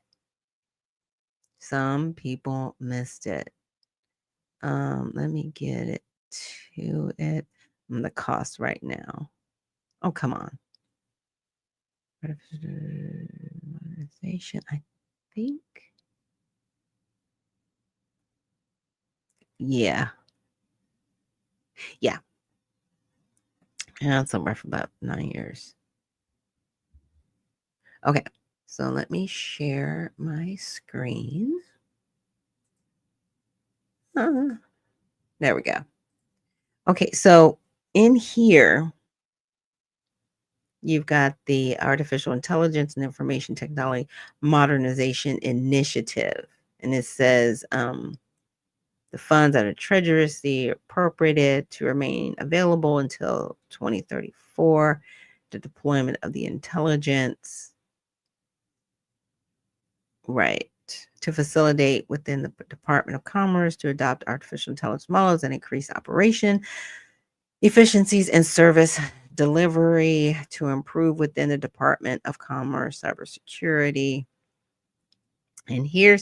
Some people missed it. Let me get it to it. I'm the cost right now. Oh, come on. Monetization, I think. Yeah. Yeah. And somewhere for about 9 years. Okay. So let me share my screen. There we go. Okay, so in here, you've got the Artificial Intelligence and Information Technology Modernization Initiative. And it says the funds out of Treasury appropriated to remain available until 2034. The deployment of the intelligence. Right. To facilitate within the Department of Commerce to adopt artificial intelligence models and increase operation efficiencies and service delivery, to improve within the Department of Commerce cybersecurity. And here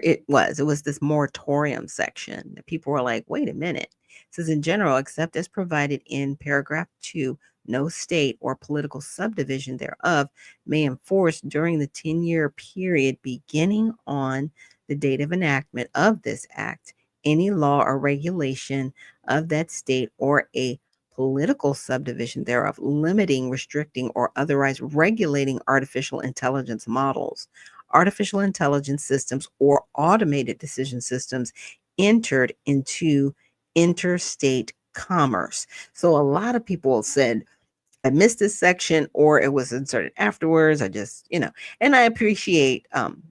it was this moratorium section that people were like, wait a minute. It says in general, except as provided in paragraph 2, no state or political subdivision thereof may enforce during the 10-year period beginning on the date of enactment of this act any law or regulation of that state or a political subdivision thereof limiting, restricting, or otherwise regulating artificial intelligence models, artificial intelligence systems, or automated decision systems entered into interstate commerce. So a lot of people said, I missed this section, or it was inserted afterwards. I just, and I appreciate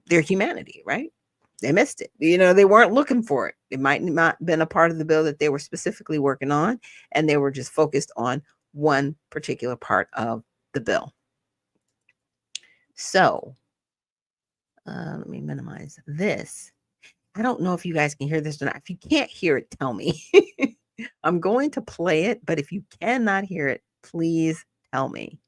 their humanity, right? They missed it. They weren't looking for it. It might not have been a part of the bill that they were specifically working on, and they were just focused on one particular part of the bill. So let me minimize this. I don't know if you guys can hear this or not. If you can't hear it, tell me. I'm going to play it, but if you cannot hear it, please tell me.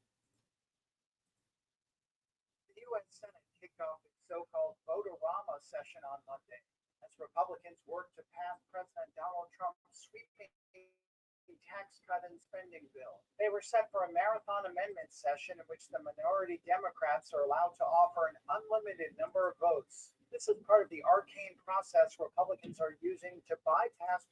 The U.S. Senate kicked off its so-called vote-a-rama session on Monday as Republicans worked to pass President Donald Trump's sweeping tax cut and spending bill. They were set for a marathon amendment session in which the minority Democrats are allowed to offer an unlimited number of votes. This is part of the arcane process Republicans are using to bypass.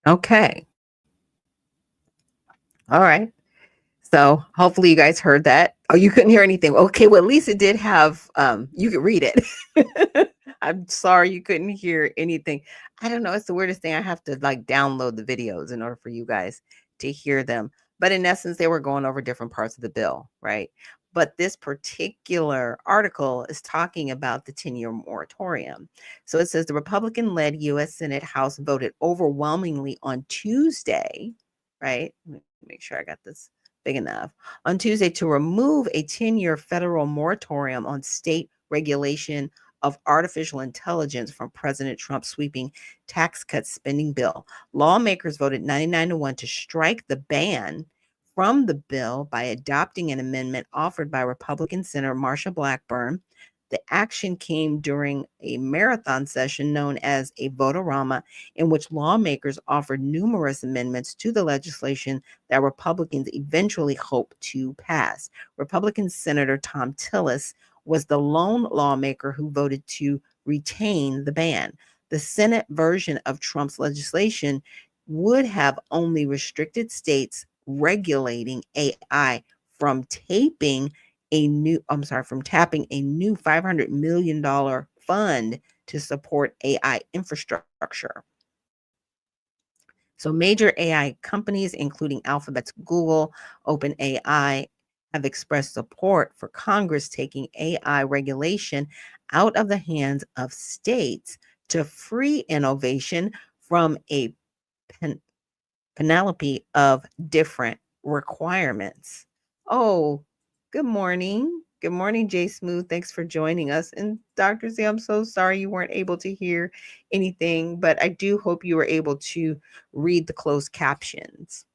Okay. All right. So hopefully you guys heard that. Oh, you couldn't hear anything. Okay, well at least it did have you could read it. I'm sorry you couldn't hear anything. I don't know, it's the weirdest thing. I have to like download the videos in order for you guys to hear them. But in essence, they were going over different parts of the bill, right? But this particular article is talking about the 10-year moratorium. So it says the Republican led US Senate House voted overwhelmingly on Tuesday, right? Let me make sure I got this big enough, on Tuesday to remove a 10-year federal moratorium on state regulation of artificial intelligence from President Trump's sweeping tax cut spending bill. Lawmakers voted 99-1 to strike the ban from the bill by adopting an amendment offered by Republican Senator Marsha Blackburn. The action came during a marathon session known as a vote-a-rama, in which lawmakers offered numerous amendments to the legislation that Republicans eventually hoped to pass. Republican Senator Tom Tillis was the lone lawmaker who voted to retain the ban. The Senate version of Trump's legislation would have only restricted states regulating AI from from tapping a new $500 million fund to support AI infrastructure. So major AI companies, including Alphabet's Google, OpenAI, have expressed support for Congress taking AI regulation out of the hands of states to free innovation from a panoply of different requirements. Oh, good morning. Good morning, Jay Smooth. Thanks for joining us. And Dr. Z, I'm so sorry you weren't able to hear anything, but I do hope you were able to read the closed captions.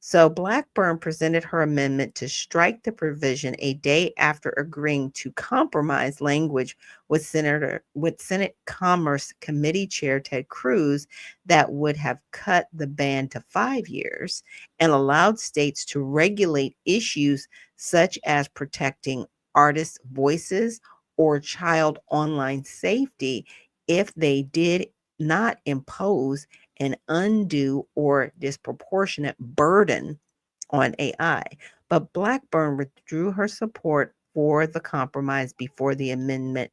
So Blackburn presented her amendment to strike the provision a day after agreeing to compromise language with Senate Commerce Committee Chair Ted Cruz that would have cut the ban to 5 years and allowed states to regulate issues such as protecting artists' voices or child online safety if they did not impose an undue or disproportionate burden on AI. But Blackburn withdrew her support for the compromise before the amendment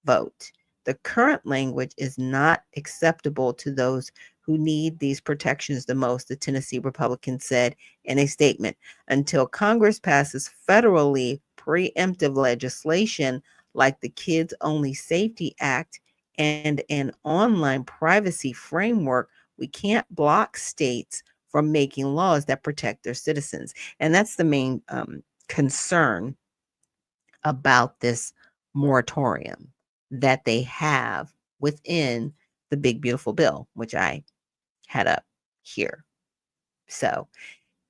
vote. The current language is not acceptable to those who need these protections the most, the Tennessee Republican said in a statement. Until Congress passes federally preemptive legislation like the Kids Only Safety Act and an online privacy framework, we can't block states from making laws that protect their citizens. And that's the main concern about this moratorium that they have within the big beautiful bill, which I had up here. So,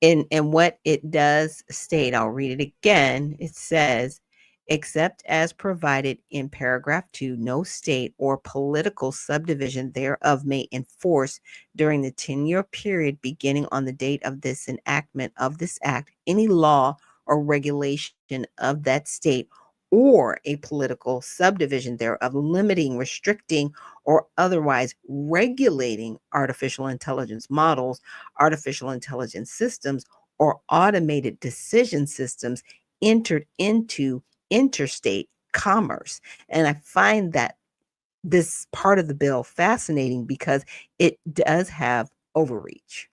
and what it does state, I'll read it again. It says, except as provided in paragraph 2, no state or political subdivision thereof may enforce during the 10-year period beginning on the date of this enactment of this act any law or regulation of that state or a political subdivision thereof limiting, restricting, or otherwise regulating artificial intelligence models, artificial intelligence systems, or automated decision systems entered into interstate commerce. And I find that this part of the bill fascinating because it does have overreach,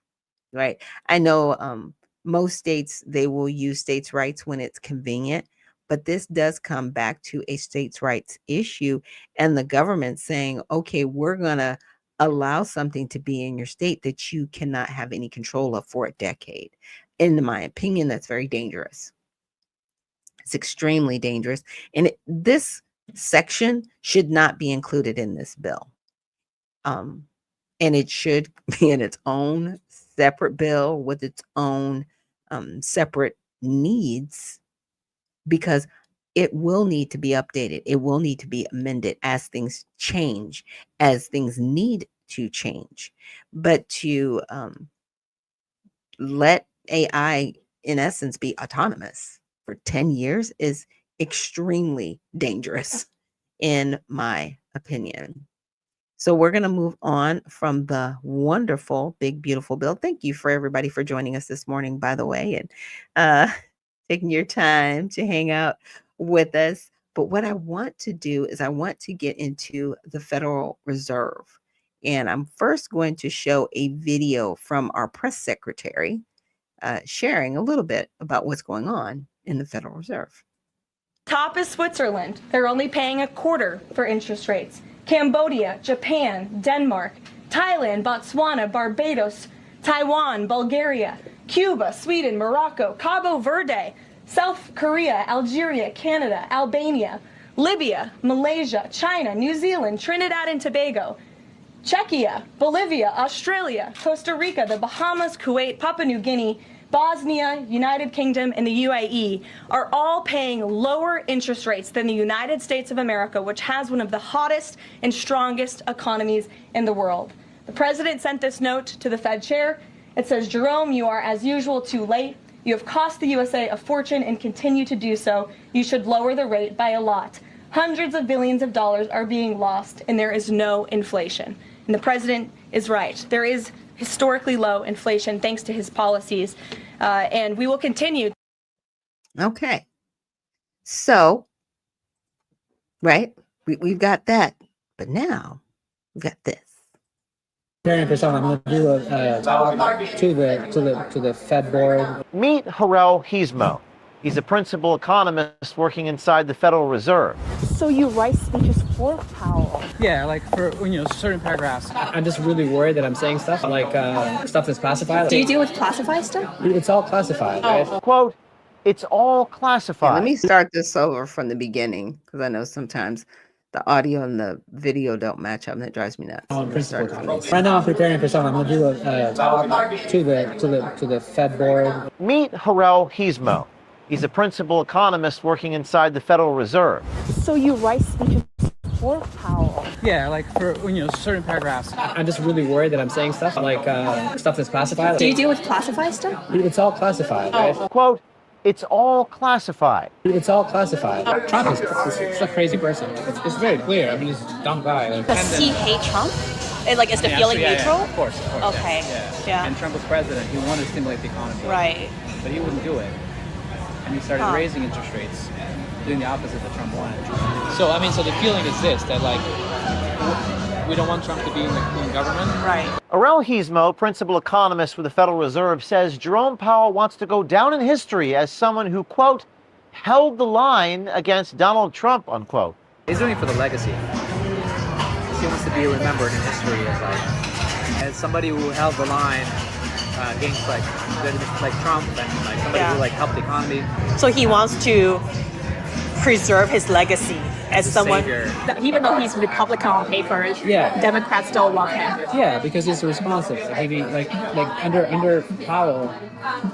right? I know most states, they will use states' rights when it's convenient, but this does come back to a states' rights issue and the government saying, okay, we're going to allow something to be in your state that you cannot have any control of for a decade. In my opinion, that's very dangerous. It's extremely dangerous. And this section should not be included in this bill. And it should be in its own separate bill with its own separate needs, because it will need to be updated. It will need to be amended as things change, as things need to change. But to let AI, in essence, be autonomous for 10 years is extremely dangerous, in my opinion. So we're going to move on from the wonderful, big, beautiful bill. Thank you for everybody for joining us this morning, by the way, and taking your time to hang out with us. But what I want to do is I want to get into the Federal Reserve. And I'm first going to show a video from our press secretary sharing a little bit about what's going on in the Federal Reserve. Top is Switzerland. They're only paying a quarter for interest rates. Cambodia, Japan, Denmark, Thailand, Botswana, Barbados, Taiwan, Bulgaria, Cuba, Sweden, Morocco, Cabo Verde, South Korea, Algeria, Canada, Albania, Libya, Malaysia, China, New Zealand, Trinidad and Tobago, Czechia, Bolivia, Australia, Costa Rica, the Bahamas, Kuwait, Papua New Guinea, Bosnia, United Kingdom, and the UAE are all paying lower interest rates than the United States of America, which has one of the hottest and strongest economies in the world. The president sent this note to the Fed chair. It says, Jerome, you are as usual too late. You have cost the USA a fortune and continue to do so. You should lower the rate by a lot. Hundreds of billions of dollars are being lost, and there is no inflation. And the president is right. There is historically low inflation thanks to his policies, and we will continue. Okay. So, right, we've got that, but now we've got this. I'm going to do a talk to the Fed board. Meet Harel Hizmo. He's a principal economist working inside the Federal Reserve. So you write speeches for Powell? Yeah, like for certain paragraphs. I'm just really worried that I'm saying stuff like stuff that's classified. Do you deal with classified stuff? It's all classified. Right? Quote, it's all classified. Let me start this over from the beginning, because I know sometimes The audio and the video don't match up, and it drives me nuts. Principal economist. Right now, I'm preparing for something. I'm going to do a talk to the Fed board. Meet Harel Hizmo. He's a principal economist working inside the Federal Reserve. So you write speeches for Powell? Yeah, like for certain paragraphs. I'm just really worried that I'm saying stuff like stuff that's classified. Do you deal with classified stuff? It's all classified, right? Quote, it's all classified. It's all classified. Trump is a crazy person. It's very clear. I mean, he's a dumb guy. Like, Does he hate Trump? Like, is the feeling neutral? Of course. Okay. Yeah. And Trump was president. He wanted to stimulate the economy. Right. But he wouldn't do it. And he started raising interest rates, doing the opposite that Trump wanted. So, I mean, so the feeling is this, that like, we don't want Trump to be in government. Right. Harel Hizmo, principal economist with the Federal Reserve, says Jerome Powell wants to go down in history as someone who, quote, held the line against Donald Trump, unquote. He's doing it for the legacy. He wants to be remembered in history as somebody who held the line against like Trump and like somebody who like helped the economy. So he wants to preserve his legacy as someone, savior. even though he's Republican on paper, Democrats still love him. Yeah, because he's responsive. Like under Powell,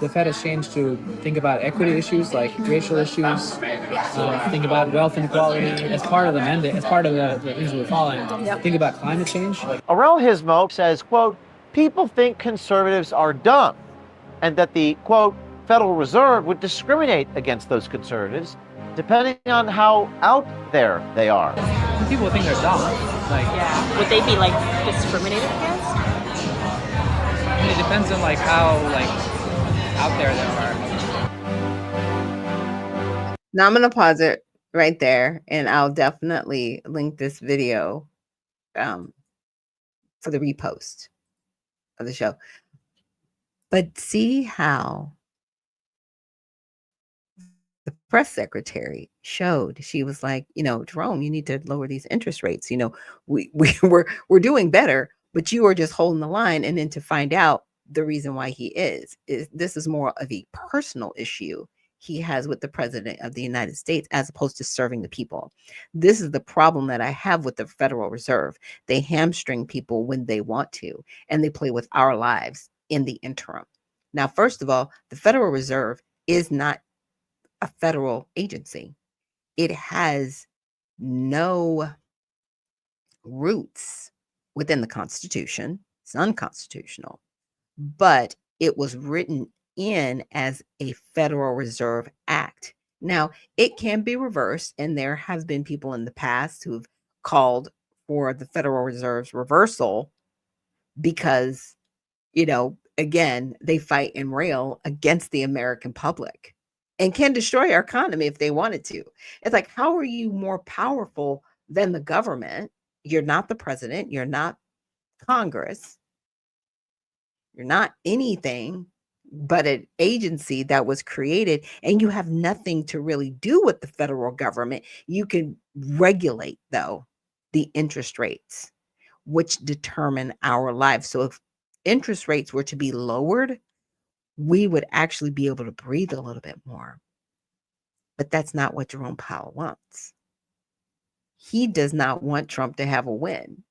the Fed has changed to think about equity issues like racial issues, think about wealth inequality as part of the mandate, as part of the things we're following. Think about climate change. Harel Hizmo says, quote, people think conservatives are dumb and that the, quote, Federal Reserve would discriminate against those conservatives depending on how out there they are. People think they're dumb. Would they be like discriminated against? I mean, it depends on like how like out there they are. Now I'm going to pause it right there, and I'll definitely link this video for the repost of the show. But see how the press secretary showed, she was like, Jerome, you need to lower these interest rates. We're doing better, but you are just holding the line. And then to find out the reason why he is this is more of a personal issue he has with the president of the United States as opposed to serving the people. This is the problem that I have with the Federal Reserve. They hamstring people when they want to, and they play with our lives in the interim. Now, first of all, the Federal Reserve is not a federal agency. It has no roots within the Constitution. It's unconstitutional, but it was written in as a Federal Reserve Act. Now, it can be reversed, and there have been people in the past who've called for the Federal Reserve's reversal because, again, they fight and rail against the American public and can destroy our economy if they wanted to. It's like, how are you more powerful than the government? You're not the president. You're not Congress. You're not anything but an agency that was created, and you have nothing to really do with the federal government. You can regulate, though, the interest rates, which determine our lives. So if interest rates were to be lowered, we would actually be able to breathe a little bit more. But that's not what Jerome Powell wants. He does not want Trump to have a win.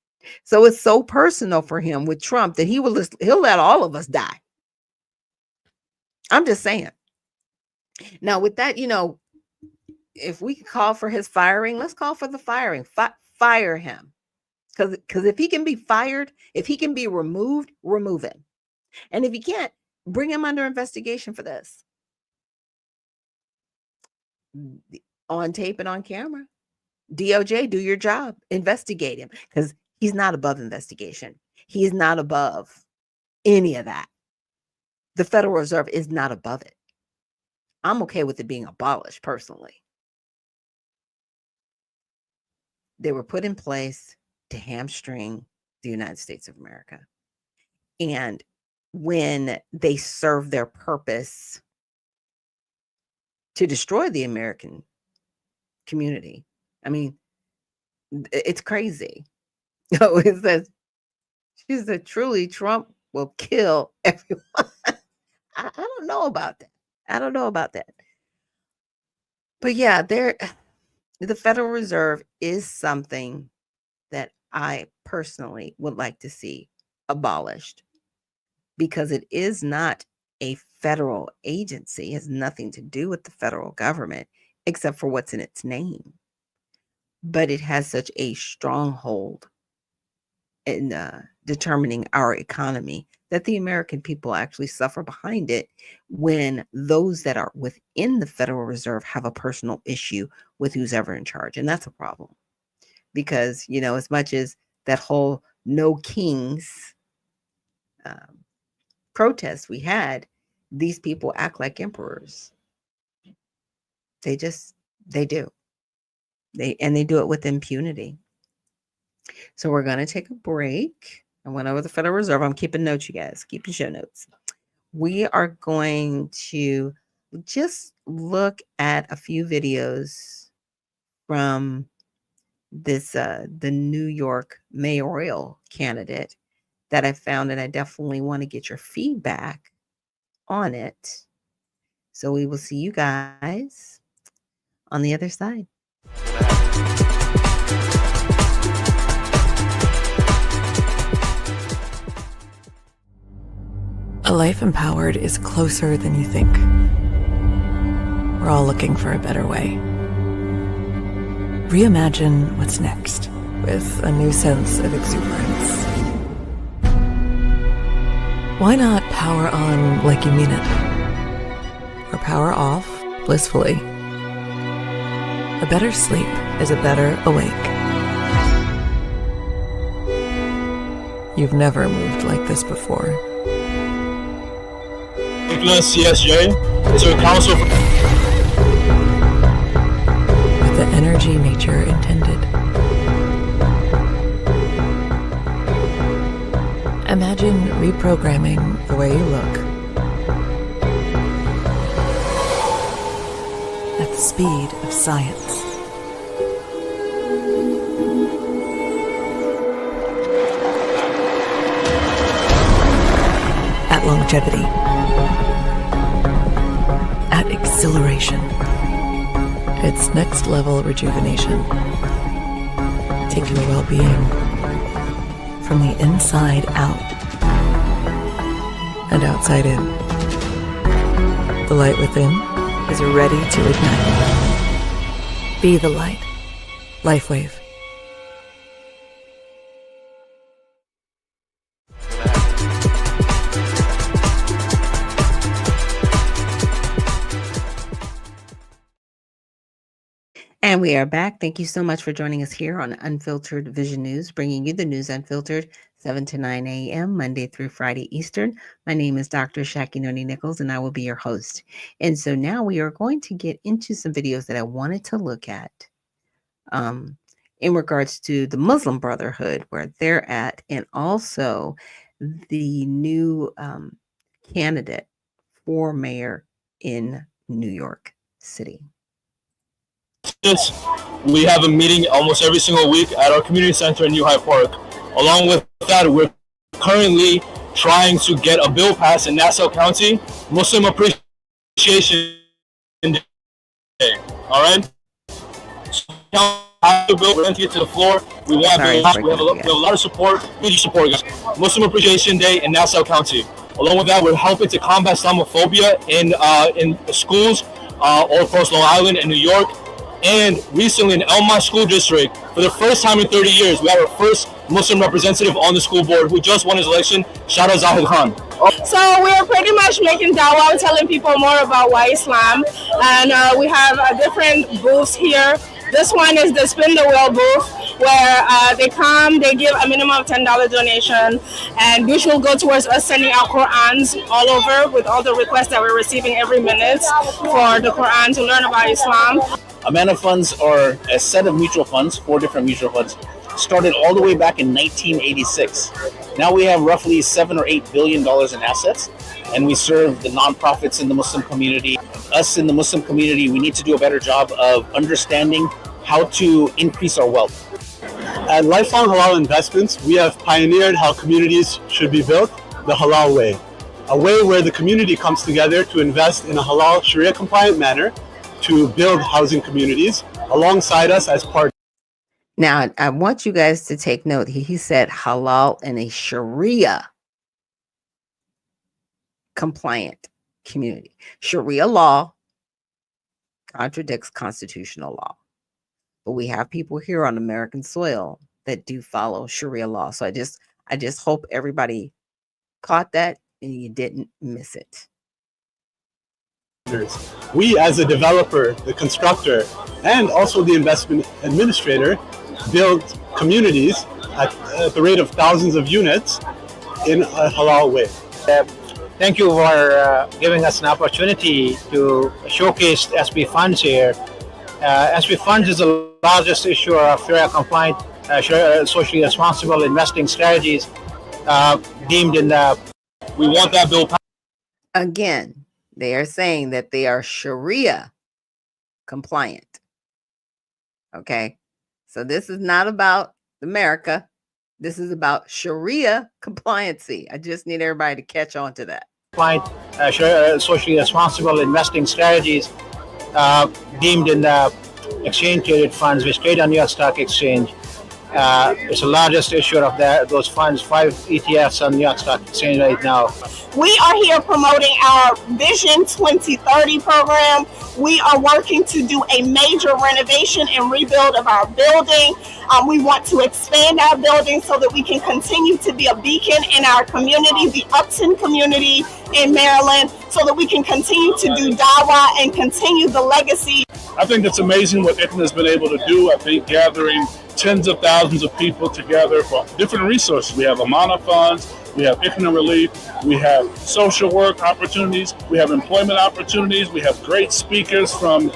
So it's so personal for him with Trump that he'll let all of us die. I'm just saying. Now, with that, if we could call for his firing, let's call for the firing. Fire him. Because if he can be fired, if he can be removed, remove him. And if he can't, bring him under investigation for this. On tape and on camera. DOJ, do your job. Investigate him. Because he's not above investigation. He is not above any of that. The Federal Reserve is not above it. I'm okay with it being abolished, personally. They were put in place to hamstring the United States of America. And when they serve their purpose to destroy the American community, I mean, it's crazy. It says, she said, truly, Trump will kill everyone. I don't know about that. But yeah, The Federal Reserve is something that I personally would like to see abolished because it is not a federal agency. It has nothing to do with the federal government except for what's in its name. But it has such a stronghold in determining our economy that the American people actually suffer behind it when those that are within the Federal Reserve have a personal issue with who's ever in charge. And that's a problem because, as much as that whole no kings protest we had, these people act like emperors. They do. They do it with impunity. So we're going to take a break. I went over the Federal Reserve. I'm keeping notes, you guys. Keep your show notes. We are going to just look at a few videos from this the New York mayoral candidate that I found, and I definitely want to get your feedback on it. So we will see you guys on the other side. A life empowered is closer than you think. We're all looking for a better way. Reimagine what's next with a new sense of exuberance. Why not power on like you mean it? Or power off blissfully? A better sleep is a better awake. You've never moved like this before. Influence CSJ is a council with the energy nature intended. Imagine reprogramming the way you look at the speed of science. At longevity. At exhilaration. It's next level rejuvenation. Taking your well-being from the inside out and outside in. The light within is ready to ignite. Be the light. LifeWave. And we are back. Thank you so much for joining us here on Unfiltered Vision News, bringing you the news unfiltered, 7 to 9 a.m., Monday through Friday Eastern. My name is Dr. Ashaki Noni Nichols, and I will be your host. And so now we are going to get into some videos that I wanted to look at in regards to the Muslim Brotherhood, where they're at, and also the new candidate for mayor in New York City. We have a meeting almost every single week at our community center in New Hyde Park. Along with that, we're currently trying to get a bill passed in Nassau County, Muslim Appreciation Day. All right? So, the bill, we're going to get to the floor. We want we have a lot of support, community support, guys. Muslim Appreciation Day in Nassau County. Along with that, we're helping to combat Islamophobia in schools all across Long Island and New York. And recently in Elmont School District, for the first time in 30 years, we have our first Muslim representative on the school board who just won his election, Shada Zahid Khan. So we are pretty much making dawah, telling people more about why Islam. And we have different booths here. This one is the Spin the Wheel booth, where they come, they give a minimum of $10 donation, and which will go towards us sending out Qur'ans all over with all the requests that we're receiving every minute for the Qur'an to learn about Islam. Amana funds are a set of mutual funds, 4 different mutual funds, started all the way back in 1986. Now we have roughly $7 or $8 billion in assets, and we serve the nonprofits in the Muslim community. Us in the Muslim community, we need to do a better job of understanding how to increase our wealth. At Lifelong Halal Investments, we have pioneered how communities should be built the halal way, a way where the community comes together to invest in a halal Sharia-compliant manner to build housing communities alongside us as part. Now, I want you guys to take note. He said halal and a Sharia compliant community. Sharia law contradicts constitutional law. But we have people here on American soil that do follow Sharia law. So I just hope everybody caught that and you didn't miss it. We as a developer, the constructor, and also the investment administrator build communities at the rate of thousands of units in a halal way. Thank you for giving us an opportunity to showcase SB funds here. SB funds is the largest issuer of Sharia compliant, socially responsible investing strategies deemed in the. We want that bill. Again, they are saying that they are Sharia compliant. Okay. So this is not about America. This is about Sharia compliancy. I just need everybody to catch on to that. Socially responsible investing strategies deemed in the exchange traded funds which trade on New York Stock Exchange. It's the largest issuer of those funds, 5 ETFs on New York Stock Exchange right now. We are here promoting our Vision 2030 program. We are working to do a major renovation and rebuild of our building. We want to expand our building so that we can continue to be a beacon in our community, the Upton community in Maryland, so that we can continue to do dawah and continue the legacy. I think it's amazing what ICNA has been able to do. I think gathering tens of thousands of people together for different resources. We have Amana funds, we have ICNA relief, we have social work opportunities, we have employment opportunities, we have great speakers from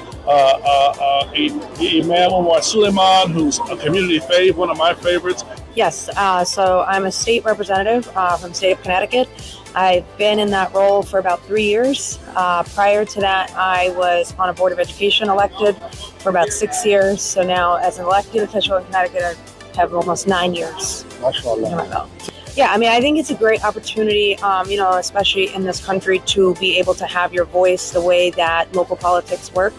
Imam Omar Suleiman, who's a community fave, one of my favorites. Yes, so I'm a state representative from the state of Connecticut. I've been in that role for about 3 years. Prior to that, I was on a Board of Education elected for about 6 years. So now as an elected official in Connecticut, I have almost 9 years. Yeah, I mean, I think it's a great opportunity, especially in this country, to be able to have your voice the way that local politics work.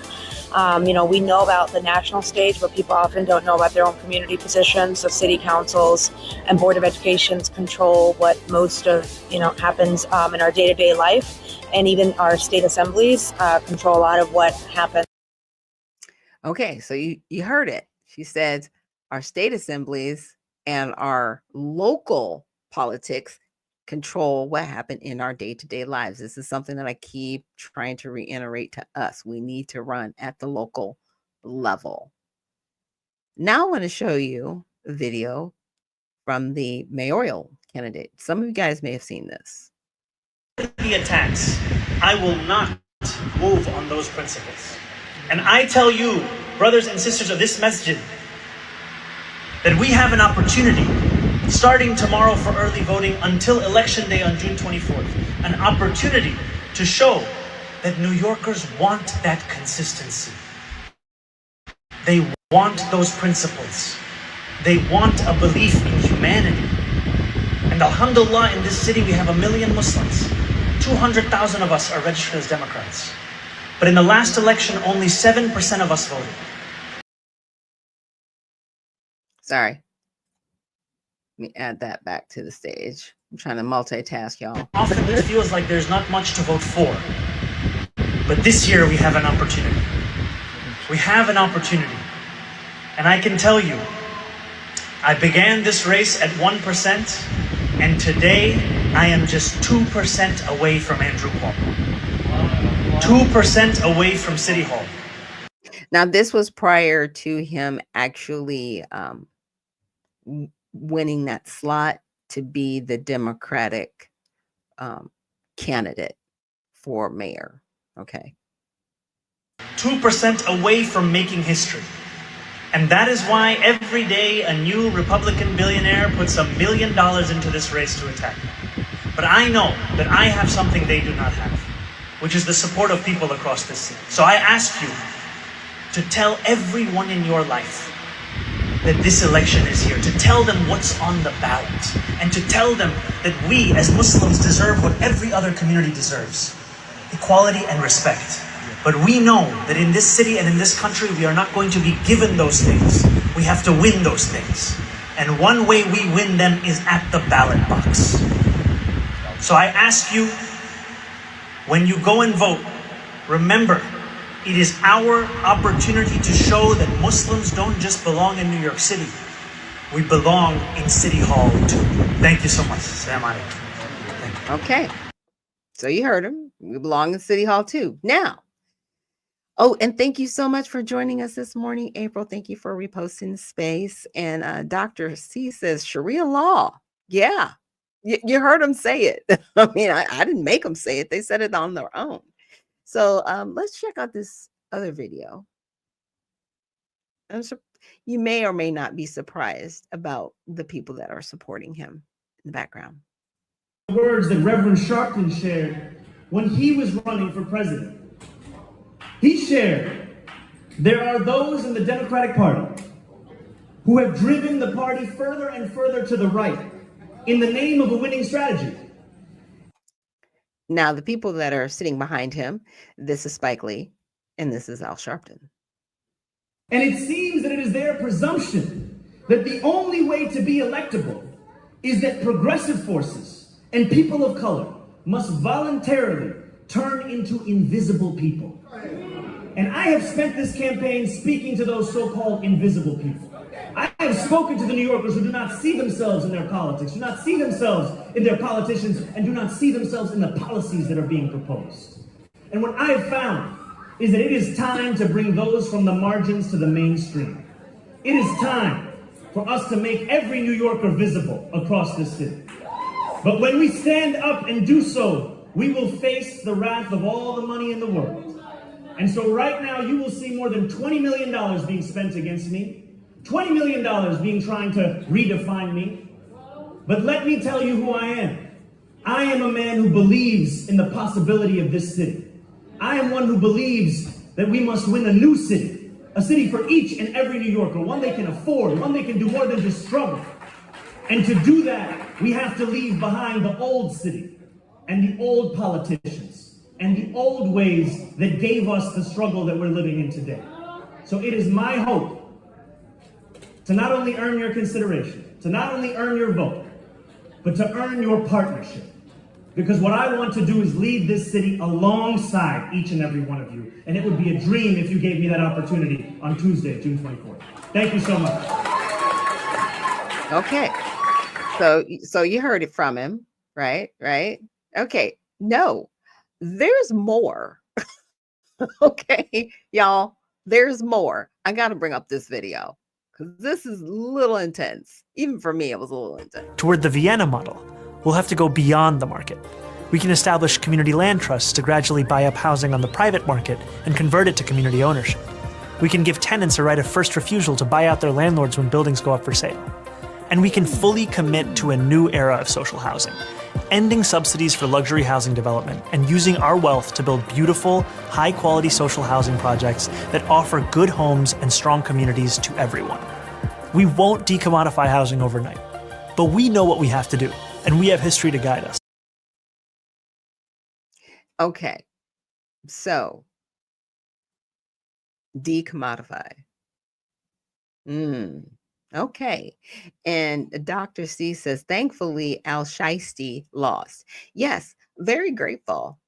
We know about the national stage, but people often don't know about their own community positions. So city councils and Board of Educations control what most of, happens in our day-to-day life. And even our state assemblies control a lot of what happens. Okay, so you heard it. She said our state assemblies and our local politics control what happened in our day-to-day lives. This is something that I keep trying to reiterate to us. We need to run at the local level. Now I want to show you a video from the mayoral candidate. Some of you guys may have seen this. The attacks, I will not move on those principles. And I tell you, brothers and sisters of this masjid, that we have an opportunity starting tomorrow for early voting until Election Day on June 24th, an opportunity to show that New Yorkers want that consistency. They want those principles. They want a belief in humanity. And alhamdulillah, in this city we have 1 million Muslims. 200,000 of us are registered as Democrats. But in the last election, only 7% of us voted. Sorry. Let me add that back to the stage. I'm trying to multitask, y'all. Often it feels like there's not much to vote for. But this year we have an opportunity. We have an opportunity. And I can tell you, I began this race at 1%, and today I am just 2% away from Andrew Cuomo. 2% away from City Hall. Now, this was prior to him actually winning that slot to be the Democratic candidate for mayor. Okay. 2% away from making history. And that is why every day a new Republican billionaire puts $1 million into this race to attack me. But I know that I have something they do not have, which is the support of people across this city. So I ask you to tell everyone in your life that this election is here, to tell them what's on the ballot, and to tell them that we as Muslims deserve what every other community deserves: equality and respect. But we know that in this city and in this country, we are not going to be given those things. We have to win those things. And one way we win them is at the ballot box. So I ask you, when you go and vote, remember, it is our opportunity to show that Muslims don't just belong in New York City. We belong in City Hall too. Thank you so much. Assalamu alaikum. Okay. So you heard him. We belong in City Hall too. Now, and thank you so much for joining us this morning, April. Thank you for reposting the space. And Dr. C says Sharia law. Yeah, you heard them say it. I mean, I didn't make them say it. They said it on their own. So let's check out this other video. You may or may not be surprised about the people that are supporting him in the background. Words that Reverend Sharpton shared when he was running for president. He shared, there are those in the Democratic Party who have driven the party further and further to the right in the name of a winning strategy. Now, the people that are sitting behind him, this is Spike Lee, and this is Al Sharpton. And it seems that it is their presumption that the only way to be electable is that progressive forces and people of color must voluntarily turn into invisible people. And I have spent this campaign speaking to those so-called invisible people. I have spoken to the New Yorkers who do not see themselves in their politics, do not see themselves in their politicians, and do not see themselves in the policies that are being proposed. And what I have found is that it is time to bring those from the margins to the mainstream. It is time for us to make every New Yorker visible across this city. But when we stand up and do so, we will face the wrath of all the money in the world. And so right now, you will see more than $20 million being spent against me, $20 million being trying to redefine me. But let me tell you who I am. I am a man who believes in the possibility of this city. I am one who believes that we must win a new city, a city for each and every New Yorker, one they can afford, one they can do more than just struggle. And to do that, we have to leave behind the old city and the old politicians and the old ways that gave us the struggle that we're living in today. So it is my hope to not only earn your consideration, to not only earn your vote, but to earn your partnership. Because what I want to do is lead this city alongside each and every one of you. And it would be a dream if you gave me that opportunity on Tuesday, June 24th. Thank you so much. Okay. So you heard it from him, right? Right? Okay. No, there's more. Okay, y'all, there's more. I got to bring up this video because this is a little intense. Even for me, it was a little intense. Toward the Vienna model, we'll have to go beyond the market. We can establish community land trusts to gradually buy up housing on the private market and convert it to community ownership. We can give tenants a right of first refusal to buy out their landlords when buildings go up for sale. And we can fully commit to a new era of social housing, ending subsidies for luxury housing development and using our wealth to build beautiful, high-quality social housing projects that offer good homes and strong communities to everyone. We won't decommodify housing overnight, but we know what we have to do, and we have history to guide us. Okay, so decommodify. Okay. And Dr. C says, thankfully, Al Shiesty lost. Yes, very grateful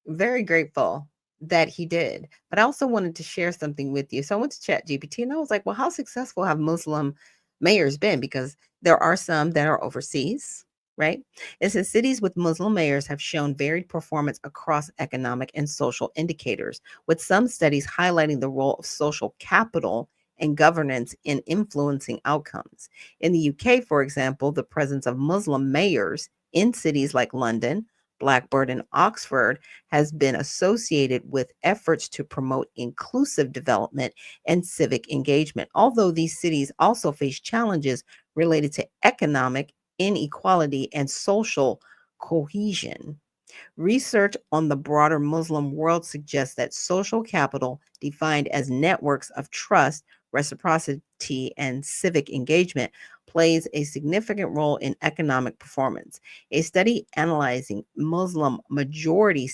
that he did. But I also wanted to share something with you. So I went to ChatGPT and I was like, well, how successful have Muslim mayors been? Because there are some that are overseas, right? It says cities with Muslim mayors have shown varied performance across economic and social indicators, with some studies highlighting the role of social capital and governance in influencing outcomes. In the UK, for example, the presence of Muslim mayors in cities like London, Blackburn, and Oxford has been associated with efforts to promote inclusive development and civic engagement, although these cities also face challenges related to economic inequality and social cohesion. Research on the broader Muslim world suggests that social capital, defined as networks of trust, reciprocity, and civic engagement, plays a significant role in economic performance. A study analyzing Muslim majority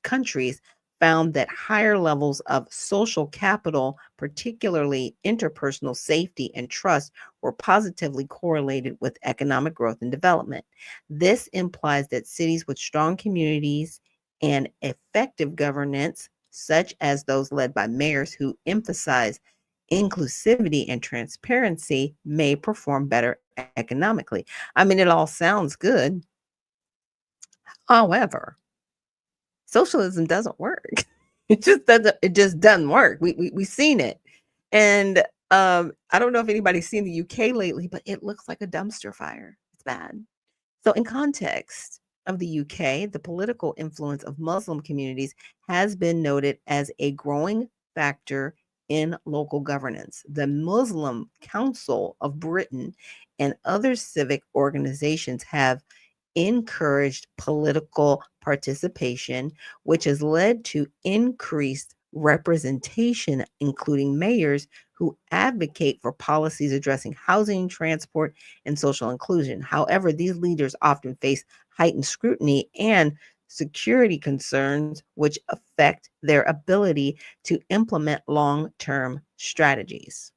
countries found that higher levels of social capital, particularly interpersonal safety and trust, were positively correlated with economic growth and development. This implies that cities with strong communities and effective governance, such as those led by mayors who emphasize inclusivity and transparency, may perform better economically. I mean, it all sounds good. However, socialism doesn't work. It just doesn't work. We've seen it. And I don't know if anybody's seen the UK lately, but it looks like a dumpster fire. It's bad. So in context of the UK, the political influence of Muslim communities has been noted as a growing factor in local governance. The Muslim Council of Britain and other civic organizations have encouraged political participation, which has led to increased representation, including mayors who advocate for policies addressing housing, transport, and social inclusion. However, these leaders often face heightened scrutiny and security concerns, which affect their ability to implement long-term strategies.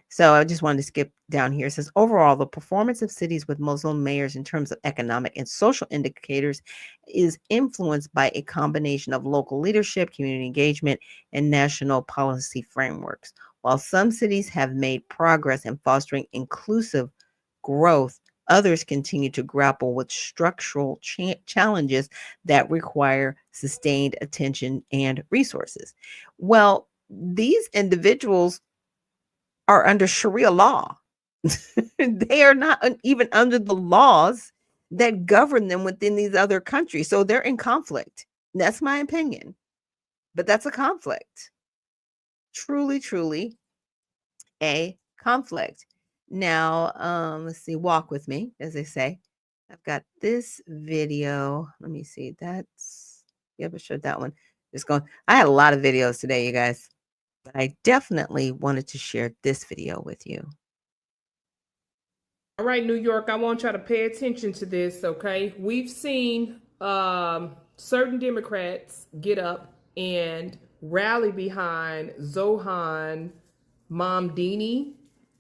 So I just wanted to skip down here. It says, overall, the performance of cities with Muslim mayors in terms of economic and social indicators is influenced by a combination of local leadership, community engagement, and national policy frameworks. While some cities have made progress in fostering inclusive growth, others continue to grapple with structural challenges that require sustained attention and resources. Well, these individuals are under Sharia law. They are not even under the laws that govern them within these other countries. So they're in conflict. That's my opinion. But that's a conflict. Truly, truly a conflict. Now, let's see, walk with me, as they say. I've got this video. Let me see. Yep, I showed that one. Just going. I had a lot of videos today, you guys. But I definitely wanted to share this video with you. All right, New York, I want y'all to pay attention to this, okay? We've seen certain Democrats get up and rally behind Zohan Mamdini,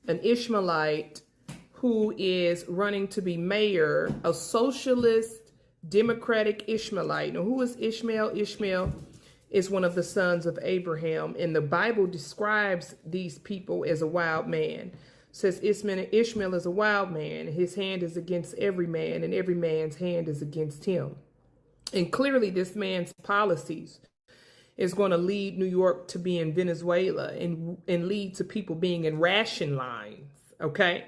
an Ishmaelite who is running to be mayor, a socialist Democratic Ishmaelite. Now, who is Ishmael? Ishmael is one of the sons of Abraham, and the Bible describes these people as a wild man. It says Ishmael is a wild man. His hand is against every man, and every man's hand is against him. And clearly this man's policies is going to lead New York to be in Venezuela and lead to people being in ration lines, okay?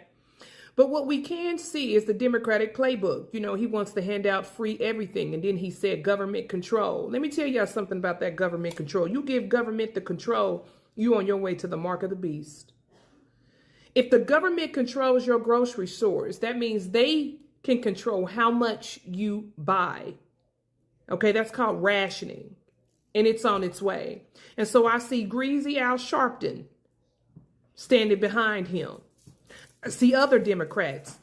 But what we can see is the Democratic playbook. You know, he wants to hand out free everything. And then he said government control. Let me tell y'all something about that government control. You give government the control, you on your way to the mark of the beast. If the government controls your grocery stores, that means they can control how much you buy. Okay, that's called rationing. And it's on its way. And so I see Greasy Al Sharpton standing behind him. I see other Democrats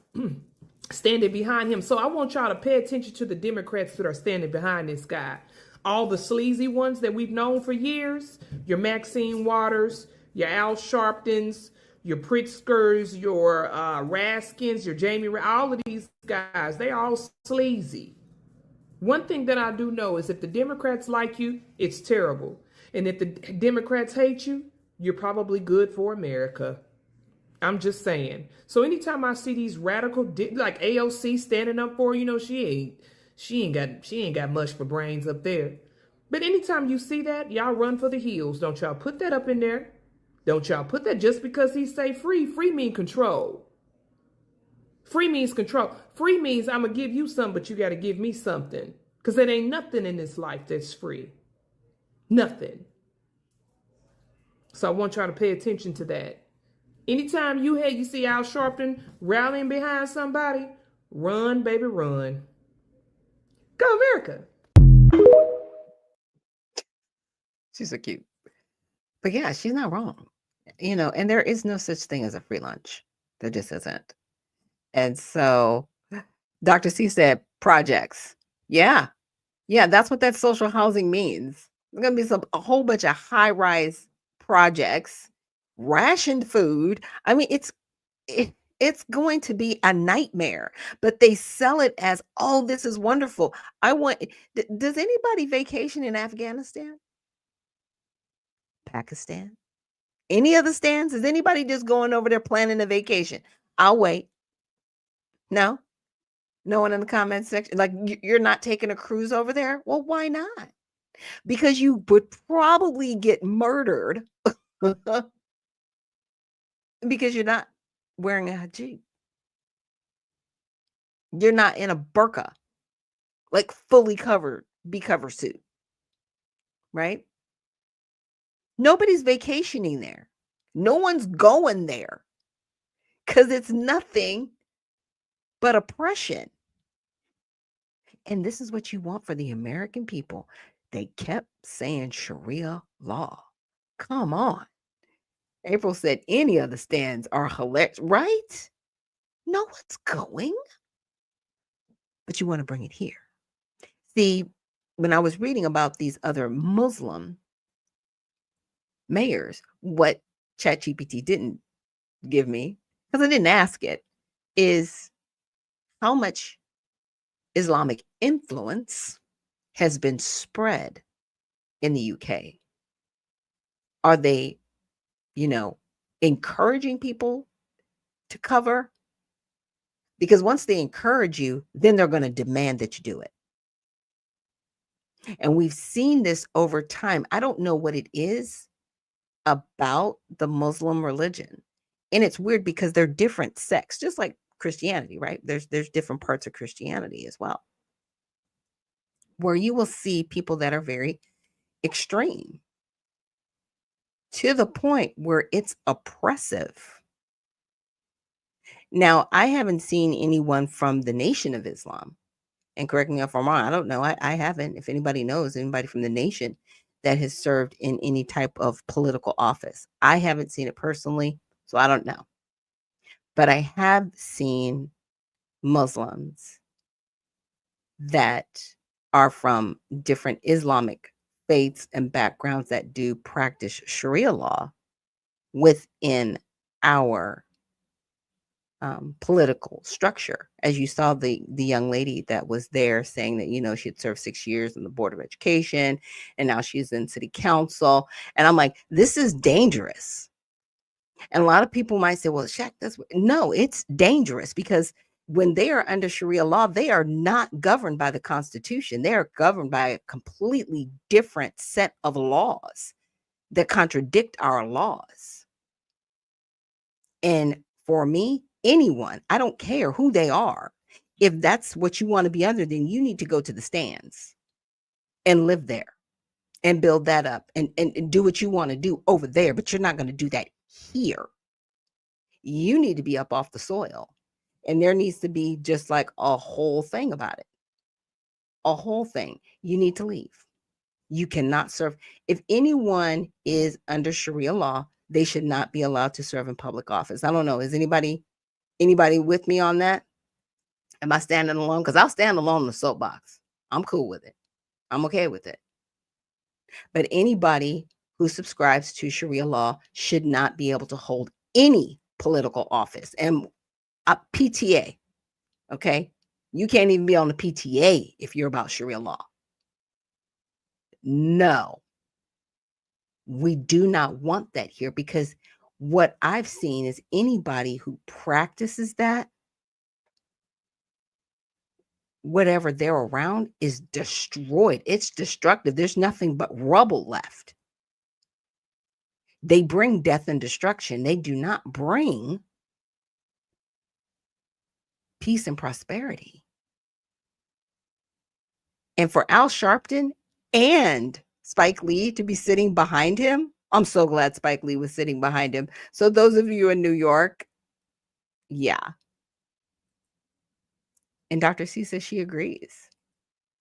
standing behind him. So I want y'all to pay attention to the Democrats that are standing behind this guy. All the sleazy ones that we've known for years, your Maxine Waters, your Al Sharptons, your Pritzkers, your Raskins, your Jamie, all of these guys, they all sleazy. One thing that I do know is if the Democrats like you, it's terrible. And if the Democrats hate you, you're probably good for America. I'm just saying. So anytime I see these radical, like AOC standing up for, you know, she ain't got much for brains up there. But anytime you see that, y'all run for the hills. Don't y'all put that up in there. Don't y'all put that just because he say free. Free mean control. Free means control. Free means I'm going to give you something, but you got to give me something. Because there ain't nothing in this life that's free. Nothing. So I want y'all to pay attention to that. Anytime you see Al Sharpton rallying behind somebody, run, baby, run. Go America. She's so cute. But yeah, she's not wrong. You know, and there is no such thing as a free lunch. There just isn't. And so Dr. C said projects. Yeah. Yeah, that's what that social housing means. There's going to be a whole bunch of high-rise projects, rationed food. I mean, it's going to be a nightmare, but they sell it as, oh, this is wonderful. Does anybody vacation in Afghanistan? Pakistan? Any other stands? Is anybody just going over there planning a vacation? I'll wait. No? No one in the comment section? Like, you're not taking a cruise over there? Well, why not? Because you would probably get murdered because you're not wearing a hijab. You're not in a burqa, like fully covered, cover suit, right? Nobody's vacationing there. No one's going there because it's nothing but oppression. And this is what you want for the American people. They kept saying Sharia law. Come on. April said any of the stands are hilarious, right? No one's going. But you want to bring it here. See, when I was reading about these other Muslim mayors, what ChatGPT didn't give me, because I didn't ask it, is how much Islamic influence has been spread in the UK. Are they, encouraging people to cover? Because once they encourage you, then they're going to demand that you do it. And we've seen this over time. I don't know what it is about the Muslim religion. And it's weird because they're different sects, just like Christianity, right? There's different parts of Christianity as well, where you will see people that are very extreme to the point where it's oppressive. Now, I haven't seen anyone from the Nation of Islam, and correct me if I'm wrong, I don't know. I haven't. If anybody knows anybody from the Nation that has served in any type of political office, I haven't seen it personally, so I don't know. But I have seen Muslims that are from different Islamic faiths and backgrounds that do practice Sharia law within our political structure. As you saw the young lady that was there saying that, she had served 6 years on the Board of Education and now she's in city council. And I'm like, this is dangerous. And a lot of people might say, well, Shaq, no, it's dangerous because when they are under Sharia law, they are not governed by the Constitution. They are governed by a completely different set of laws that contradict our laws. And for me, anyone, I don't care who they are, if that's what you want to be under, then you need to go to the stands and live there and build that up and do what you want to do over there. But you're not going to do that here. You need to be up off the soil. And there needs to be just like a whole thing about it. A whole thing. You need to leave. You cannot serve. If anyone is under Sharia law, they should not be allowed to serve in public office. I don't know. Is anybody with me on that? Am I standing alone? Because I'll stand alone in the soapbox. I'm cool with it. I'm okay with it. But anybody who subscribes to Sharia law should not be able to hold any political office. And a PTA, okay? You can't even be on the PTA if you're about Sharia law. No. We do not want that here because what I've seen is anybody who practices that, whatever they're around is destroyed. It's destructive. There's nothing but rubble left. They bring death and destruction. They do not bring peace and prosperity. And for Al Sharpton and Spike Lee to be sitting behind him, I'm so glad Spike Lee was sitting behind him. So those of you in New York, yeah. And Dr. C says she agrees,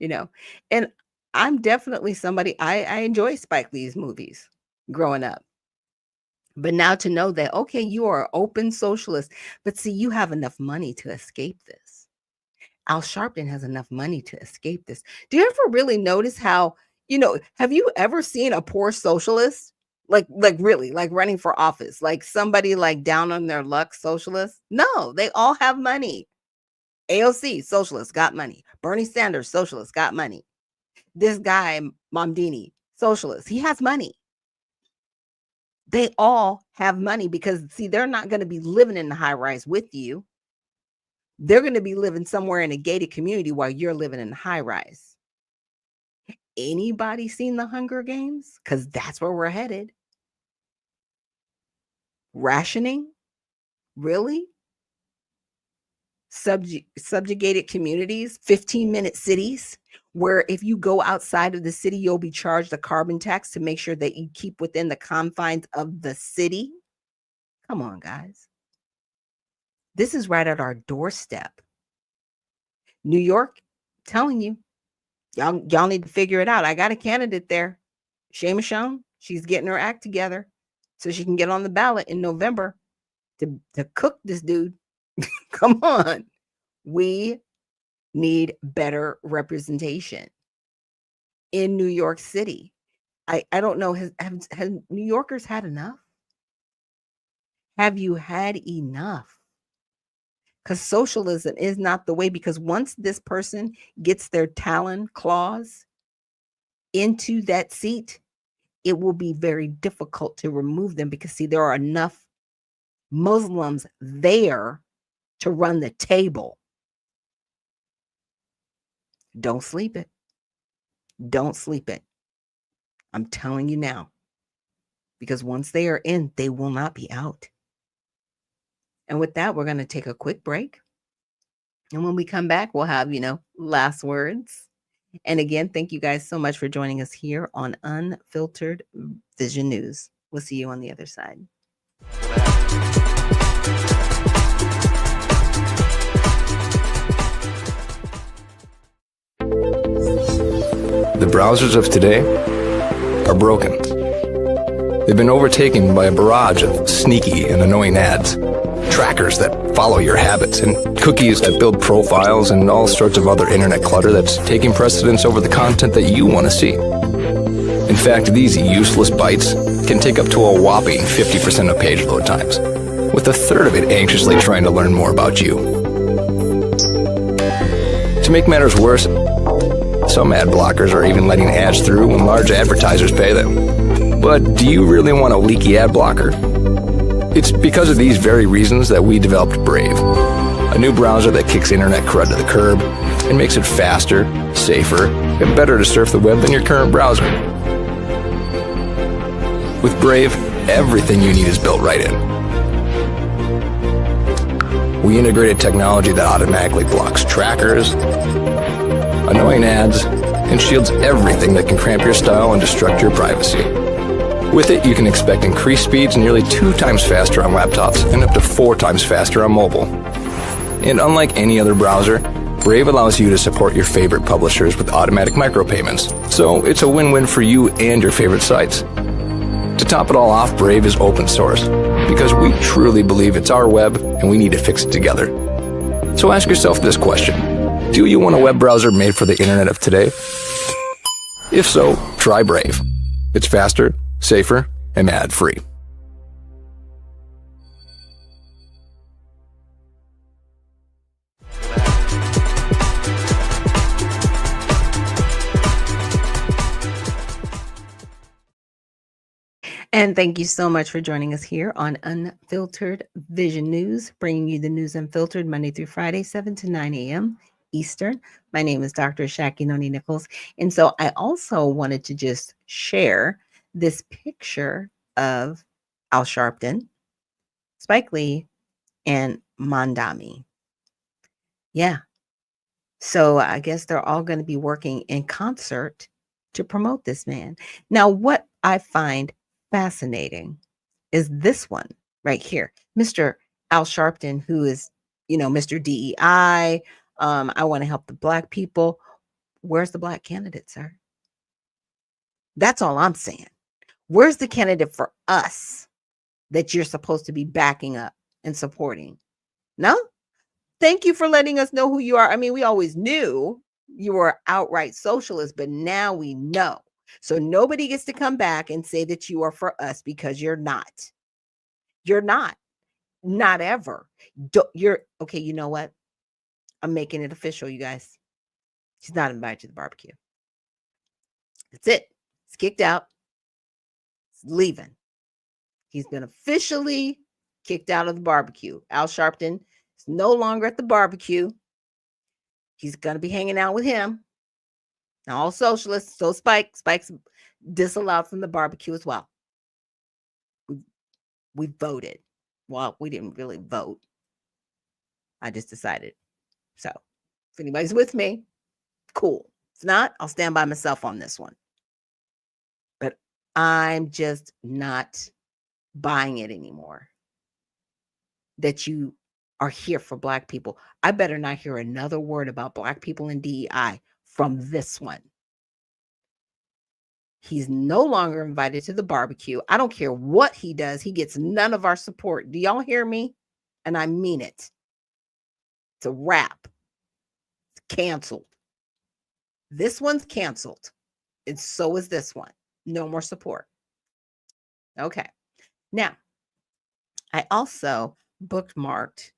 and I'm definitely somebody, I enjoy Spike Lee's movies growing up. But now to know that, okay, you are an open socialist, but see, you have enough money to escape this. Al Sharpton has enough money to escape this. Do you ever really notice how Have you ever seen a poor socialist? Like really, like running for office, like somebody like down on their luck socialist? No, they all have money. AOC, socialist, got money. Bernie Sanders, socialist, got money. This guy, Mamdini, socialist, he has money. They all have money because, see, they're not going to be living in the high rise with you. They're going to be living somewhere in a gated community while you're living in the high rise. Anybody seen the Hunger Games? Because that's where we're headed. Rationing? Really? Subjugated communities, 15-minute cities, where if you go outside of the city, you'll be charged a carbon tax to make sure that you keep within the confines of the city. Come on, guys. This is right at our doorstep. New York, telling you, y'all need to figure it out. I got a candidate there, Shay Michonne. She's getting her act together so she can get on the ballot in November to cook this dude. Come on. We need better representation in New York City. I don't know, have New Yorkers had enough? Have you had enough? Because socialism is not the way, because once this person gets their talon claws into that seat, it will be very difficult to remove them because, see, there are enough Muslims there to run the table. Don't sleep it. Don't sleep it. I'm telling you now, because once they are in, they will not be out. And with that, we're going to take a quick break. And when we come back, we'll have, last words. And again, thank you guys so much for joining us here on Unfiltered Vision News. We'll see you on the other side. The browsers of today are broken. They've been overtaken by a barrage of sneaky and annoying ads, trackers that follow your habits, and cookies that build profiles, and all sorts of other internet clutter that's taking precedence over the content that you want to see. In fact, these useless bites can take up to a whopping 50% of page load times, with a third of it anxiously trying to learn more about you. To make matters worse, some ad blockers are even letting ads through when large advertisers pay them. But do you really want a leaky ad blocker? It's because of these very reasons that we developed Brave, a new browser that kicks internet crud to the curb and makes it faster, safer, and better to surf the web than your current browser. With Brave, everything you need is built right in. We integrated technology that automatically blocks trackers, annoying ads, and shields everything that can cramp your style and destruct your privacy. With it, you can expect increased speeds nearly 2 times faster on laptops and up to 4 times faster on mobile. And unlike any other browser, Brave allows you to support your favorite publishers with automatic micropayments, so it's a win-win for you and your favorite sites. To top it all off, Brave is open source, because we truly believe it's our web and we need to fix it together. So ask yourself this question: do you want a web browser made for the internet of today? If so, try Brave. It's faster, safer, and ad-free. And thank you so much for joining us here on Unfiltered Vision News, bringing you the news unfiltered Monday through Friday, 7 to 9 a.m. Eastern. My name is Dr. Ashaki Noni Nichols. And so I also wanted to just share this picture of Al Sharpton, Spike Lee, and Mandami. Yeah. So I guess they're all going to be working in concert to promote this man. Now, what I find fascinating is this one right here, Mr. Al Sharpton, who is, Mr. DEI. I want to help the Black people. Where's the Black candidate, sir? That's all I'm saying. Where's the candidate for us that you're supposed to be backing up and supporting? No? Thank you for letting us know who you are. I mean, we always knew you were outright socialist, but now we know. So nobody gets to come back and say that you are for us, because you're not. You're not. Not ever. You're okay. You know what? I'm making it official, you guys. She's not invited to the barbecue. That's it. It's kicked out. It's leaving. He's been officially kicked out of the barbecue. Al Sharpton is no longer at the barbecue. He's going to be hanging out with him. Now, all socialists, so Spike's disallowed from the barbecue as well. We voted. Well, we didn't really vote. I just decided. So, if anybody's with me, cool. If not, I'll stand by myself on this one. But I'm just not buying it anymore. That you are here for Black people. I better not hear another word about Black people in DEI from this one. He's no longer invited to the barbecue. I don't care what he does. He gets none of our support. Do y'all hear me? And I mean it. It's a wrap. It's canceled. This one's canceled. And so is this one. No more support. Okay. Now, I also bookmarked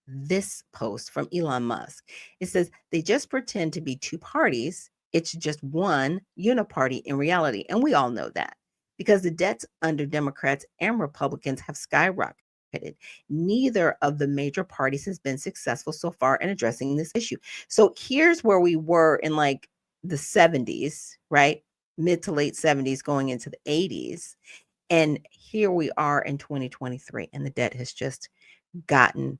this post from Elon Musk. It says, they just pretend to be two parties. It's just one uniparty in reality. And we all know that because the debts under Democrats and Republicans have skyrocketed. Neither of the major parties has been successful so far in addressing this issue. So here's where we were in like the 70s, right? Mid to late 70s going into the 80s. And here we are in 2023, and the debt has just gotten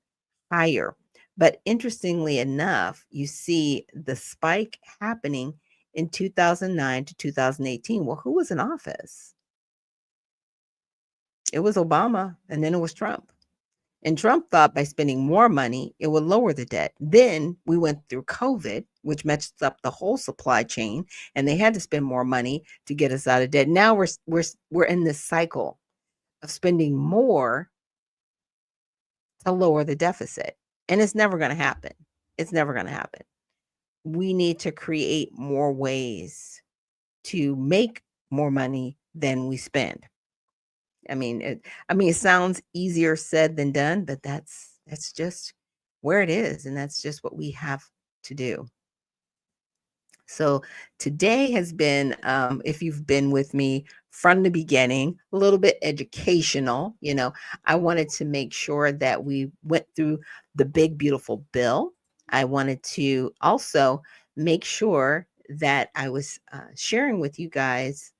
higher. But interestingly enough, you see the spike happening in 2009 to 2018. Well, who was in office? It was Obama, and then it was Trump. And Trump thought by spending more money, it would lower the debt. Then we went through COVID, which messed up the whole supply chain, and they had to spend more money to get us out of debt. Now we're in this cycle of spending more to lower the deficit. And it's never going to happen. It's never going to happen. We need to create more ways to make more money than we spend. I mean, it sounds easier said than done, but that's just where it is, and that's just what we have to do. So today has been, if you've been with me from the beginning, a little bit educational. You know, I wanted to make sure that we went through the big, beautiful bill. I wanted to also make sure that I was sharing with you guys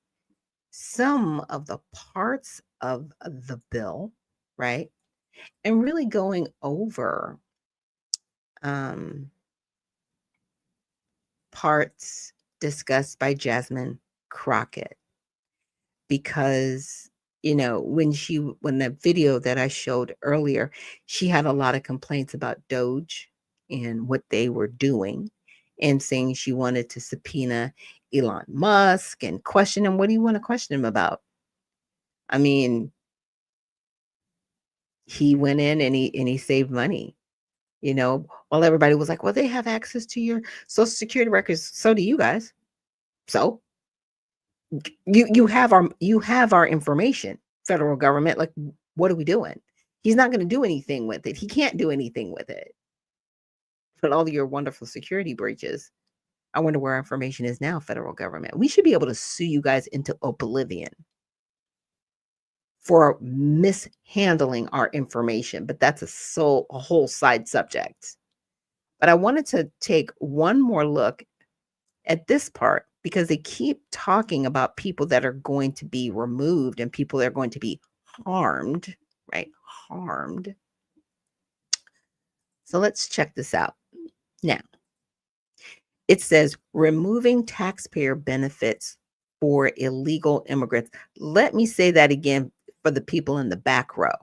some of the parts of the bill, right? And really going over parts discussed by Jasmine Crockett, because when the video that I showed earlier, she had a lot of complaints about Doge and what they were doing, and saying she wanted to subpoena Elon Musk and question him. What do you want to question him about? I mean, he went in and he saved money, while everybody was like, well, they have access to your social security records. So do you guys. So you have our information, federal government. Like, what are we doing? He's not going to do anything with it. He can't do anything with it. But all of your wonderful security breaches, I wonder where our information is now, federal government. We should be able to sue you guys into oblivion for mishandling our information, but that's a whole side subject. But I wanted to take one more look at this part, because they keep talking about people that are going to be removed and people that are going to be harmed, right? Harmed. So let's check this out. Now, it says removing taxpayer benefits for illegal immigrants. Let me say that again for the people in the back row.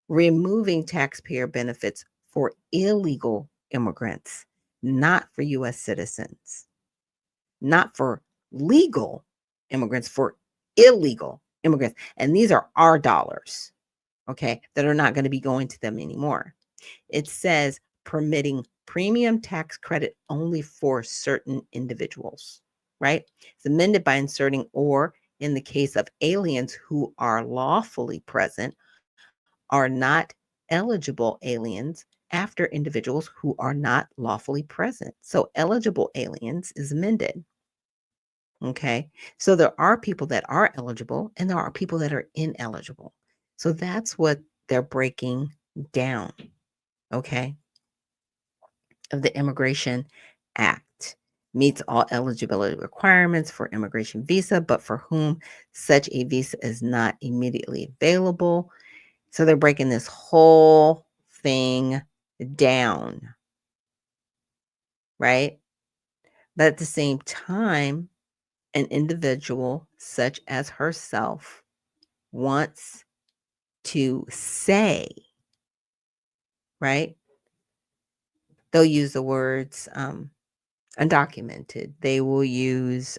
Removing taxpayer benefits for illegal immigrants, not for U.S. citizens. Not for legal immigrants, for illegal immigrants. And these are our dollars, okay, that are not going to be going to them anymore. It says permitting premium tax credit only for certain individuals. right? It's amended by inserting or in the case of aliens who are lawfully present are not eligible aliens after individuals who are not lawfully present. So eligible aliens is amended. Okay. So there are people that are eligible and there are people that are ineligible. So that's what they're breaking down. Okay. Of the Immigration Act meets all eligibility requirements for immigration visa, but for whom such a visa is not immediately available. So they're breaking this whole thing down, right? But at the same time, an individual such as herself wants to say, right? They'll use the words undocumented. They will use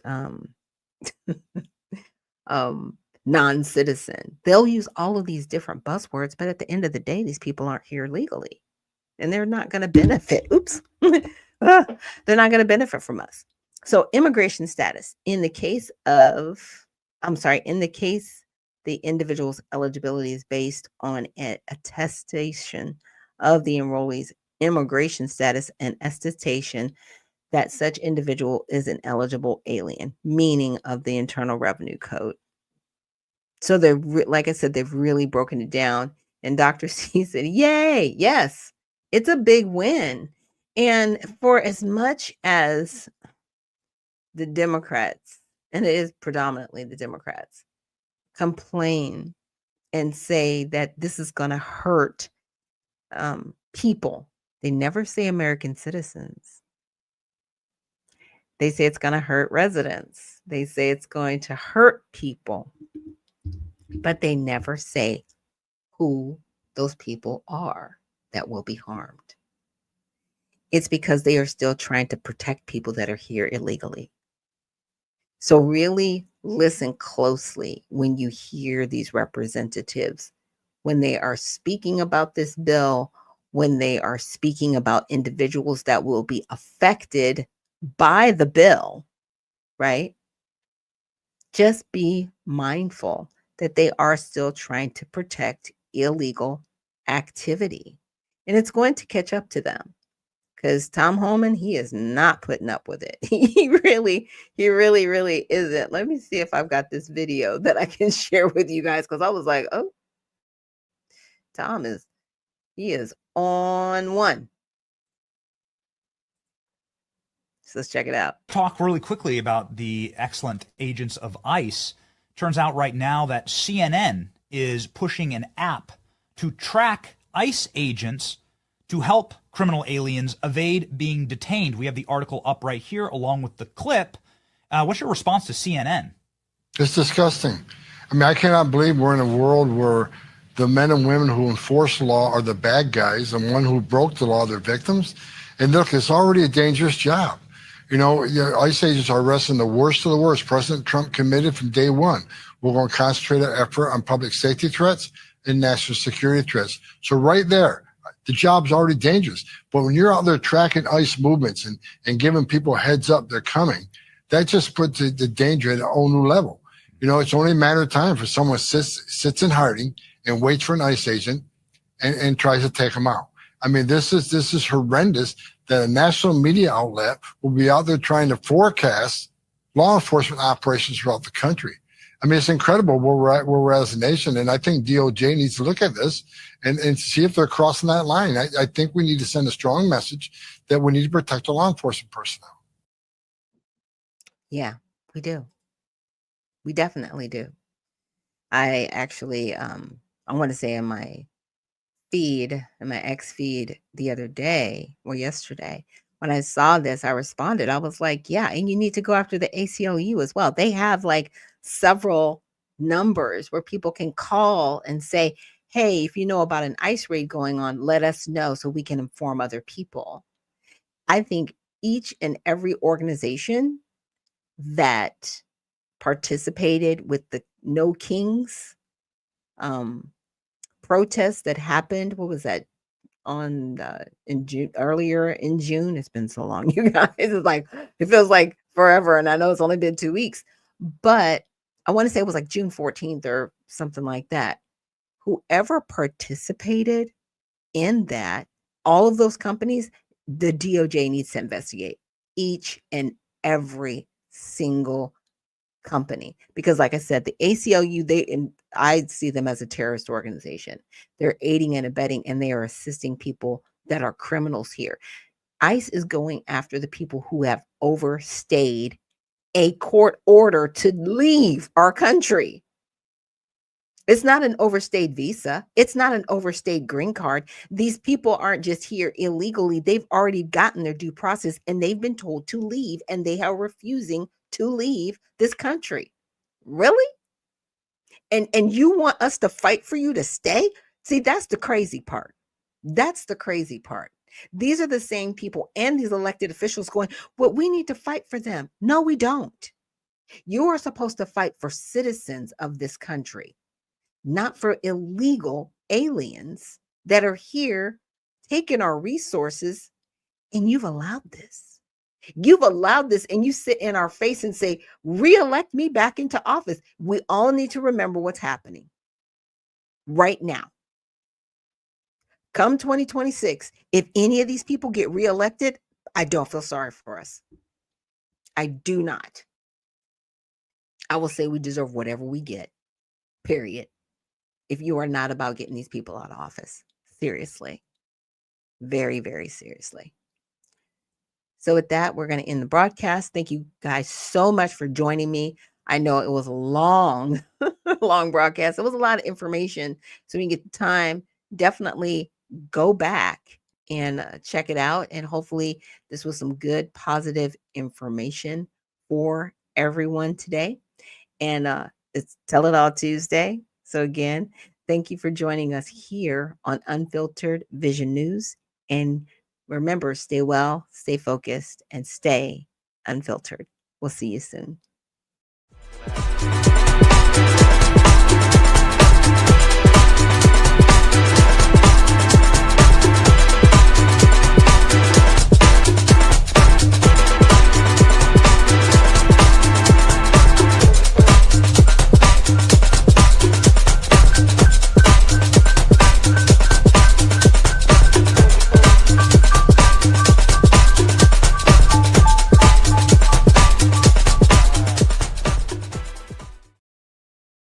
non-citizen. They'll use all of these different buzzwords, but at the end of the day, these people aren't here legally. And they're not going to benefit. Oops. They're not going to benefit from us. So immigration status in the case the individual's eligibility is based on an attestation of the enrollee's immigration status and attestation that such individual is an eligible alien, meaning of the Internal Revenue Code. So they're, like I said, they've really broken it down. And Dr. C said, yay, yes, it's a big win. And for as much as the Democrats, and it is predominantly the Democrats, complain and say that this is going to hurt people, they never say American citizens. They say it's going to hurt residents. They say it's going to hurt people, but they never say who those people are that will be harmed. It's because they are still trying to protect people that are here illegally. So really listen closely when you hear these representatives, when they are speaking about this bill, when they are speaking about individuals that will be affected by the bill, right? Just be mindful that they are still trying to protect illegal activity. And it's going to catch up to them because Tom Homan, he is not putting up with it. He really isn't. Let me see if I've got this video that I can share with you guys because I was like, oh, he is on one. So let's check it out. Talk really quickly about the excellent agents of ICE. Turns out right now that CNN is pushing an app to track ICE agents to help criminal aliens evade being detained. We have the article up right here along with the clip. What's your response to CNN? It's disgusting. I mean, I cannot believe we're in a world where the men and women who enforce the law are the bad guys and one who broke the law, they're victims. And look, it's already a dangerous job. You know, ICE agents are arresting the worst of the worst. President Trump committed from day one. We're going to concentrate our effort on public safety threats and national security threats. So right there, the job's already dangerous. But when you're out there tracking ICE movements and giving people heads up they're coming, that just puts the danger at a whole new level. You know, it's only a matter of time for someone sits in hiding and waits for an ICE agent and tries to take them out. I mean, this is horrendous that a national media outlet will be out there trying to forecast law enforcement operations throughout the country. I mean, it's incredible where we're at as a nation. And I think DOJ needs to look at this and see if they're crossing that line. I think we need to send a strong message that we need to protect our law enforcement personnel. Yeah, we do. We definitely do. I actually, I want to say in my X feed the other day or yesterday, when I saw this, I responded. I was like, yeah, and you need to go after the ACLU as well. They have like several numbers where people can call and say, hey, if you know about an ICE raid going on, let us know so we can inform other people. I think each and every organization that participated with the No Kings protest that happened, what was that, on in June, earlier in June? It's been so long, you guys. It's like, it feels like forever. And I know it's only been 2 weeks, but I want to say it was like June 14th or something like that. Whoever participated in that, all of those companies, the DOJ needs to investigate each and every single company. Because like I said, the ACLU, I see them as a terrorist organization. They're aiding and abetting, and they are assisting people that are criminals here. ICE is going after the people who have overstayed a court order to leave our country. It's not an overstayed visa. It's not an overstayed green card. These people aren't just here illegally. They've already gotten their due process and they've been told to leave, and they are refusing to leave this country. Really? And you want us to fight for you to stay? See, that's the crazy part. That's the crazy part. These are the same people and these elected officials going, well, we need to fight for them. No, we don't. You are supposed to fight for citizens of this country, not for illegal aliens that are here taking our resources. And you've allowed this. You've allowed this, and you sit in our face and say, re-elect me back into office. We all need to remember what's happening right now. Come 2026, if any of these people get reelected, I don't feel sorry for us. I do not. I will say we deserve whatever we get, period. If you are not about getting these people out of office. Seriously. Very, very seriously. So with that, we're going to end the broadcast. Thank you guys so much for joining me. I know it was a long, long broadcast. It was a lot of information. So when you get the time, definitely go back and check it out. And hopefully this was some good, positive information for everyone today. And it's Tell It All Tuesday. So again, thank you for joining us here on Unfiltered Vision News. And remember, stay well, stay focused, and stay unfiltered. We'll see you soon.